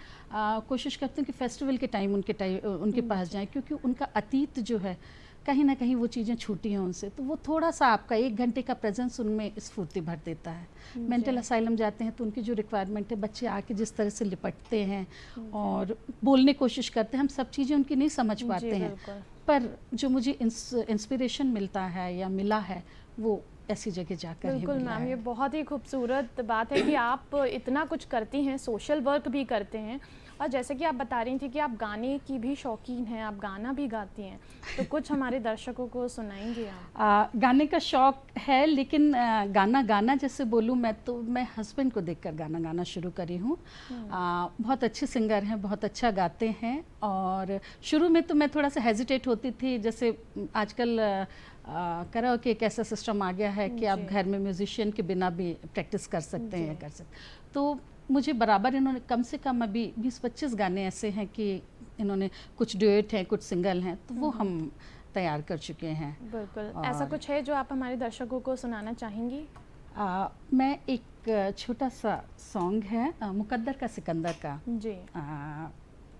कोशिश करती हूँ कि फेस्टिवल के टाइम उनके पास जाएं, क्योंकि उनका अतीत जो है कहीं ना कहीं वो चीज़ें छूटी हैं उनसे, तो वो थोड़ा सा आपका 1 घंटे का प्रेजेंस उनमें स्फूर्ति भर देता है। मेंटल असाइलम जाते हैं तो उनकी जो रिक्वायरमेंट है, बच्चे आके जिस तरह से लिपटते हैं और बोलने की कोशिश करते हैं, हम सब चीज़ें उनकी नहीं समझ पाते हैं, पर जो मुझे इंस्पिरेशन मिलता है या मिला है वो ऐसी जगह जाकर ही बिल्कुल मिला मैम, है। ये बहुत ही खूबसूरत बात है कि आप इतना कुछ करती हैं, सोशल वर्क भी करते हैं और जैसे कि आप बता रही थी कि आप गाने की भी शौकीन हैं, आप गाना भी गाती हैं, तो कुछ हमारे दर्शकों को सुनाएंगे आप? गाने का शौक है, लेकिन गाना गाना जैसे बोलूँ मैं हस्बैंड को देखकर गाना गाना शुरू करी हूँ। बहुत अच्छे सिंगर हैं, बहुत अच्छा गाते हैं, और शुरू में तो मैं थोड़ा सा हेजिटेट होती थी, जैसे आजकल कराओके एक ऐसा सिस्टम आ गया है कि आप घर में म्यूजिशियन के बिना भी प्रैक्टिस कर सकते हैं, कर सकते, तो मुझे बराबर इन्होंने कम से कम अभी 20-25 गाने ऐसे हैं कि इन्होंने कुछ ड्यूएट हैं, कुछ सिंगल हैं, तो वो हम तैयार कर चुके हैं। बिल्कुल, ऐसा कुछ है जो आप हमारे दर्शकों को सुनाना चाहेंगी? मैं एक छोटा सा सॉन्ग है मुकद्दर का सिकंदर का जी।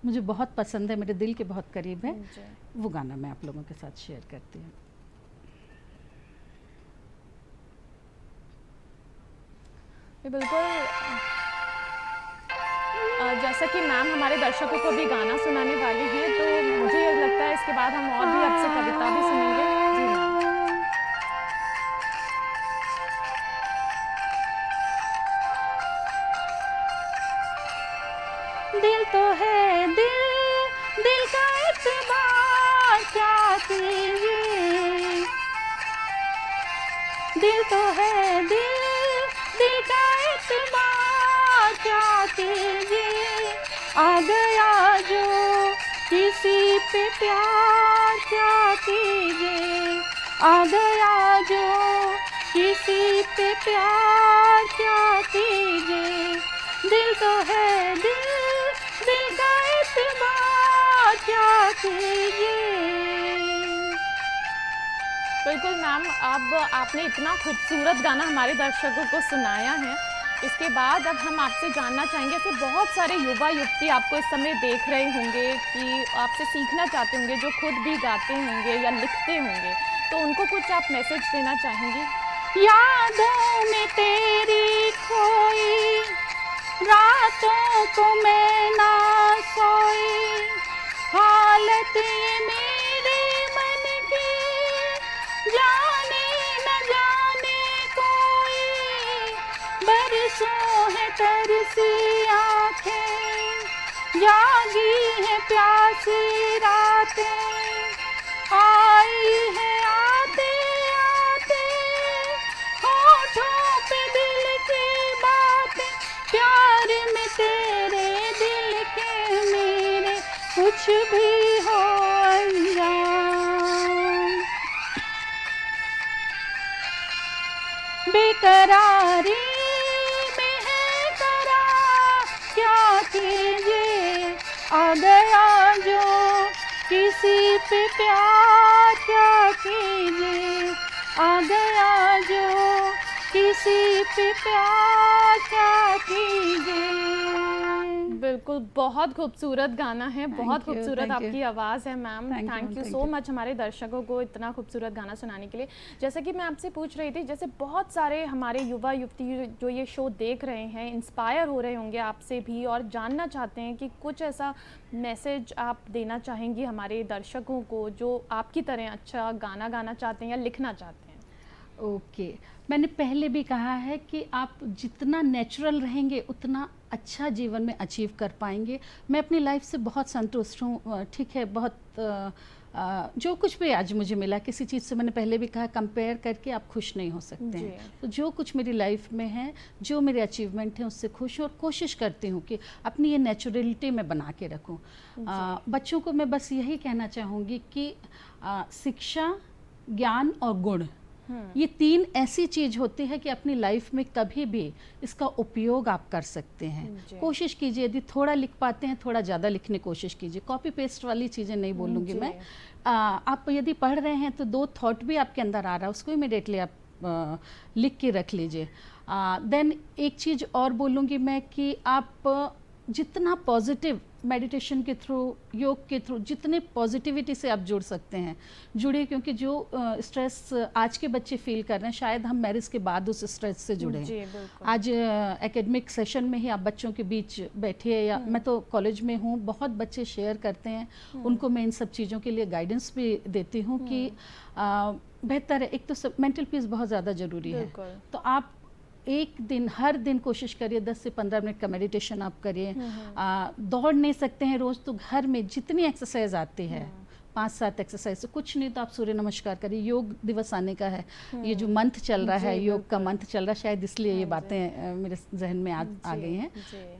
मुझे बहुत पसंद है, मेरे दिल के बहुत करीब है, जी। वो गाना मैं आप लोगों के साथ शेयर करती हूँ। बिल्कुल, जैसा कि मैम हमारे दर्शकों को भी गाना सुनाने वाली हैं, तो मुझे ये लगता है इसके बाद हम और भी आपसे कविता भी सुनेंगे। जी मैम। दिल तो है दिल का एतबार क्या कीजिए, दिल तो है दिल का एतबार क्या कीजिए, आ गया जो किसी पे प्यार क्या कीजिए, आ गया जो किसी पे प्यार क्या कीजिए, दिल तो है दिल का एतबार क्या कीजिए। बिल्कुल मैम, अब आपने इतना खूबसूरत गाना हमारे दर्शकों को सुनाया है, इसके बाद अब हम आपसे जानना चाहेंगे, ऐसे बहुत सारे युवा युवती आपको इस समय देख रहे होंगे कि आपसे सीखना चाहते होंगे, जो खुद भी गाते होंगे या लिखते होंगे, तो उनको कुछ आप मैसेज देना चाहेंगी? यादों में तेरी खोई रातों को मैं ना सोई, हालत ये मेरे मन की जाने न जाने कोई, बरसों है तरसी आँखें, जागी है प्यासी रातें, आई है आते आते होठों पे दिल की बातें, प्यार में तेरे दिल के मेरे कुछ भी हो अनजान, बेकरारी में है करार क्या कीजिए, आ गया जो किसी पे प्यार क्या कीजिए, आ गया जो किसी पे प्यार क्या कीजिए। बिल्कुल, बहुत खूबसूरत गाना है, बहुत Thank you, खूबसूरत thank you. आपकी आवाज़ है ma'am. Thank you, thank you thank so you. Much हमारे दर्शकों को इतना खूबसूरत गाना सुनाने के लिए। जैसे कि मैं आपसे पूछ रही थी, जैसे बहुत सारे हमारे युवा युवती जो ये शो देख रहे हैं, इंस्पायर हो रहे होंगे आपसे भी और जानना चाहते हैं कि कुछ ऐसा मैसेज आप देना चाहेंगी हमारे दर्शकों को जो आपकी तरह अच्छा गाना गाना चाहते हैं या लिखना चाहते हैं? ओके, मैंने पहले भी कहा है कि आप जितना नेचुरल रहेंगे उतना अच्छा जीवन में अचीव कर पाएंगे। मैं अपनी लाइफ से बहुत संतुष्ट हूँ, ठीक है, बहुत जो कुछ भी आज मुझे मिला, किसी चीज़ से मैंने पहले भी कहा कंपेयर करके आप खुश नहीं हो सकते हैं। तो जो कुछ मेरी लाइफ में है, जो मेरे अचीवमेंट हैं, उससे खुश हूँ और कोशिश करती हूँ कि अपनी ये नेचुरलिटी में बना के रखूँ। बच्चों को मैं बस यही कहना चाहूँगी कि शिक्षा, ज्ञान और गुण, ये तीन ऐसी चीज होती है कि अपनी लाइफ में कभी भी इसका उपयोग आप कर सकते हैं। कोशिश कीजिए, यदि थोड़ा लिख पाते हैं थोड़ा ज़्यादा लिखने की कोशिश कीजिए। कॉपी पेस्ट वाली चीज़ें नहीं बोलूँगी मैं। आप यदि पढ़ रहे हैं तो दो थॉट भी आपके अंदर आ रहा है, उसको इमीडिएटली आप लिख के रख लीजिए। देन एक चीज़ और बोलूँगी मैं कि आप जितना पॉजिटिव मेडिटेशन के थ्रू, योग के थ्रू, जितने पॉजिटिविटी से आप जुड़ सकते हैं जुड़िए, क्योंकि जो स्ट्रेस आज के बच्चे फील कर रहे हैं शायद हम मैरिज के बाद उस स्ट्रेस से जुड़े हैं। आज एकेडमिक सेशन में ही आप बच्चों के बीच बैठिए, या मैं तो कॉलेज में हूँ, बहुत बच्चे शेयर करते हैं, उनको मैं इन सब चीज़ों के लिए गाइडेंस भी देती हूँ कि बेहतर है। एक तो मेंटल पीस बहुत ज़्यादा ज़रूरी है, तो आप एक दिन, हर दिन कोशिश करिए 10 से 15 मिनट का मेडिटेशन आप करिए। दौड़ नहीं सकते हैं रोज़ तो घर में जितनी एक्सरसाइज आती है 5-7 एक्सरसाइज, कुछ नहीं तो आप सूर्य नमस्कार करिए। योग दिवस आने का है, ये जो मंथ चल रहा है, योग का मंथ चल रहा है, शायद इसलिए ये बातें मेरे जहन में आ गई हैं।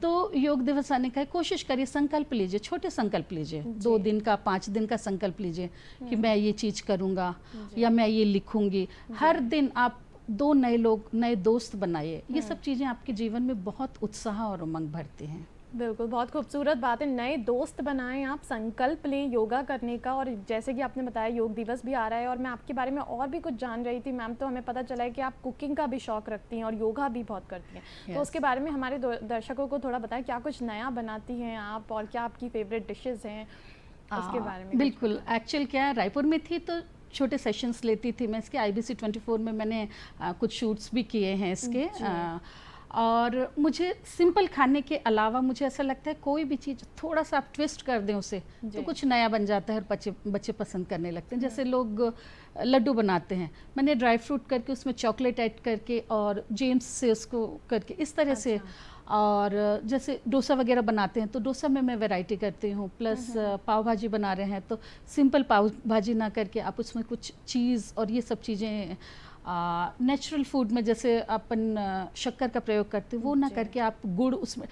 तो योग दिवस आने का है, कोशिश करिए, संकल्प लीजिए, छोटे संकल्प लीजिए, 2 दिन का, 5 दिन का संकल्प लीजिए कि मैं ये चीज़ करूँगा या मैं ये लिखूँगी। हर दिन आप 2 नए लोग, नए दोस्त बनाइए। ये सब चीज़ें आपके जीवन में बहुत उत्साह और उमंग भरती हैं। बिल्कुल, बहुत खूबसूरत बात है। नए दोस्त बनाएं, आप संकल्प लें योगा करने का। और जैसे कि आपने बताया योग दिवस भी आ रहा है और मैं आपके बारे में और भी कुछ जान रही थी मैम, तो हमें पता चला है कि आप कुकिंग का भी शौक रखती हैं और योगा भी बहुत करती हैं। तो उसके बारे में हमारे दर्शकों को थोड़ा बताएं, क्या कुछ नया बनाती हैं आप और क्या आपकी फेवरेट डिशेज़ हैं, उसके बारे में। बिल्कुल, एक्चुअल क्या है, रायपुर में थी तो छोटे सेशंस लेती थी मैं इसके। IBC 24 में मैंने कुछ शूट्स भी किए हैं इसके। और मुझे सिंपल खाने के अलावा मुझे ऐसा लगता है कोई भी चीज़ थोड़ा सा आप ट्विस्ट कर दें उसे तो कुछ नया बन जाता है और बच्चे पसंद करने लगते हैं। जैसे लोग लड्डू बनाते हैं, मैंने ड्राई फ्रूट करके उसमें चॉकलेट ऐड करके और जेम्स से उसको करके इस तरह से। और जैसे डोसा वगैरह बनाते हैं तो डोसा में मैं वैरायटी करती हूँ। प्लस पाव भाजी बना रहे हैं तो सिंपल पाव भाजी ना करके आप उसमें कुछ चीज़ और ये सब चीज़ें नेचुरल फूड में जैसे अपन शक्कर का प्रयोग करते हैं वो ना करके आप गुड़ उसमें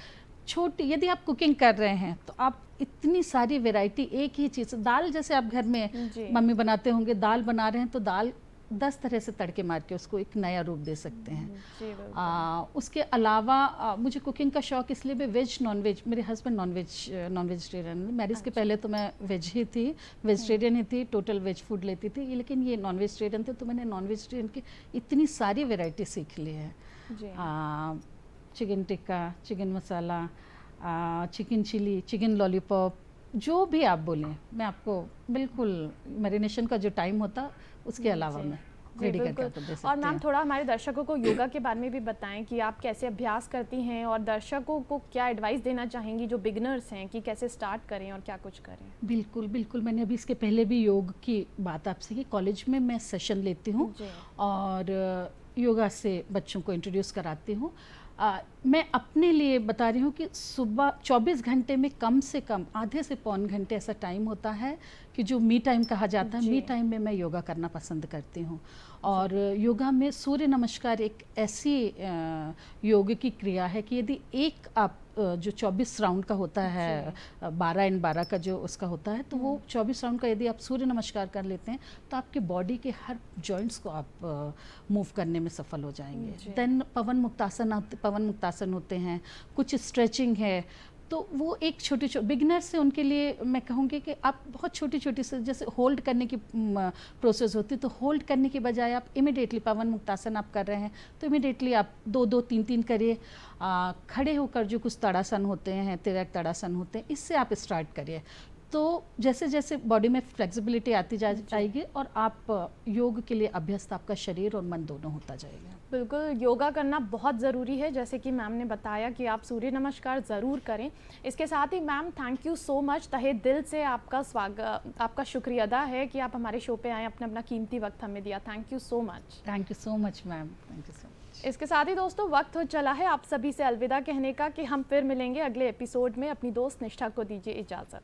छोटी, यदि आप कुकिंग कर रहे हैं तो आप इतनी सारी वैरायटी एक ही चीज़, दाल जैसे आप घर में मम्मी बनाते होंगे, दाल बना रहे हैं तो दाल 10 तरह से तड़के मार के उसको एक नया रूप दे सकते हैं। उसके अलावा मुझे कुकिंग का शौक इसलिए भी, वेज नॉन वेज, मेरे हस्बैंड नॉन वेजिटेरियन, मैरिज के पहले तो मैं वेज ही थी, वेजिटेरियन ही थी, टोटल वेज फूड लेती थी, लेकिन ये नॉन वेजिटेरियन थे तो मैंने नॉन वेजिटेरियन की इतनी सारी वेराइटी सीख ली है। चिकन टिक्का, चिकन मसाला, चिकन चिली, चिकन लॉलीपॉप, जो भी आप बोलें मैं आपको बिल्कुल मैरिनेशन का जो टाइम होता उसके अलावा मैं रेडी करके आपको दे सकती हूं। और मैम थोड़ा हमारे दर्शकों को योगा के बारे में भी बताएं कि आप कैसे अभ्यास करती हैं और दर्शकों को क्या एडवाइस देना चाहेंगी जो बिगनर्स हैं कि कैसे स्टार्ट करें और क्या कुछ करें। बिल्कुल बिल्कुल, मैंने अभी इसके पहले भी योग की बात आपसे की। कॉलेज में मैं सेशन लेती हूँ और योगा से बच्चों को इंट्रोड्यूस कराती हूँ। मैं अपने लिए बता रही हूँ कि सुबह 24 घंटे में कम से कम आधे से पौन घंटे ऐसा टाइम होता है कि जो मी टाइम कहा जाता है, मी टाइम में मैं योगा करना पसंद करती हूँ। और योगा में सूर्य नमस्कार एक ऐसी योग की क्रिया है कि यदि एक आप जो 24 राउंड का होता है, 12 एंड 12 का जो उसका होता है, तो वो 24 राउंड का यदि आप सूर्य नमस्कार कर लेते हैं तो आपके बॉडी के हर जॉइंट्स को आप मूव करने में सफल हो जाएंगे। देन पवन मुक्तासन होते हैं, कुछ स्ट्रेचिंग है, तो वो एक छोटी बिगिनर से उनके लिए मैं कहूँगी कि आप बहुत छोटी छोटी से, जैसे होल्ड करने की प्रोसेस होती है तो होल्ड करने की बजाय आप इमिडिएटली पवन मुक्तासन आप कर रहे हैं तो इमिडिएटली आप 2-2 3-3 करिए। खड़े होकर जो कुछ ताड़ासन होते हैं, तिरक ताड़ासन होते हैं, इससे आप स्टार्ट करिए। तो जैसे जैसे बॉडी में फ्लेक्सिबिलिटी आती जाएगी और आप योग के लिए अभ्यस्त आपका शरीर और मन दोनों होता जाएगा। बिल्कुल, योगा करना बहुत ज़रूरी है, जैसे कि मैम ने बताया कि आप सूर्य नमस्कार ज़रूर करें। इसके साथ ही ma'am thank you so much, तहे दिल से आपका स्वागत, आपका शुक्रिया अदा है कि आप हमारे शो पे आए, अपना कीमती वक्त हमें दिया। Thank you so much. Thank you so much ma'am, thank you so much. इसके साथ ही दोस्तों वक्त हो चला है आप सभी से अलविदा कहने का कि हम फिर मिलेंगे अगले एपिसोड में। अपनी दोस्त निष्ठा को दीजिए इजाज़त।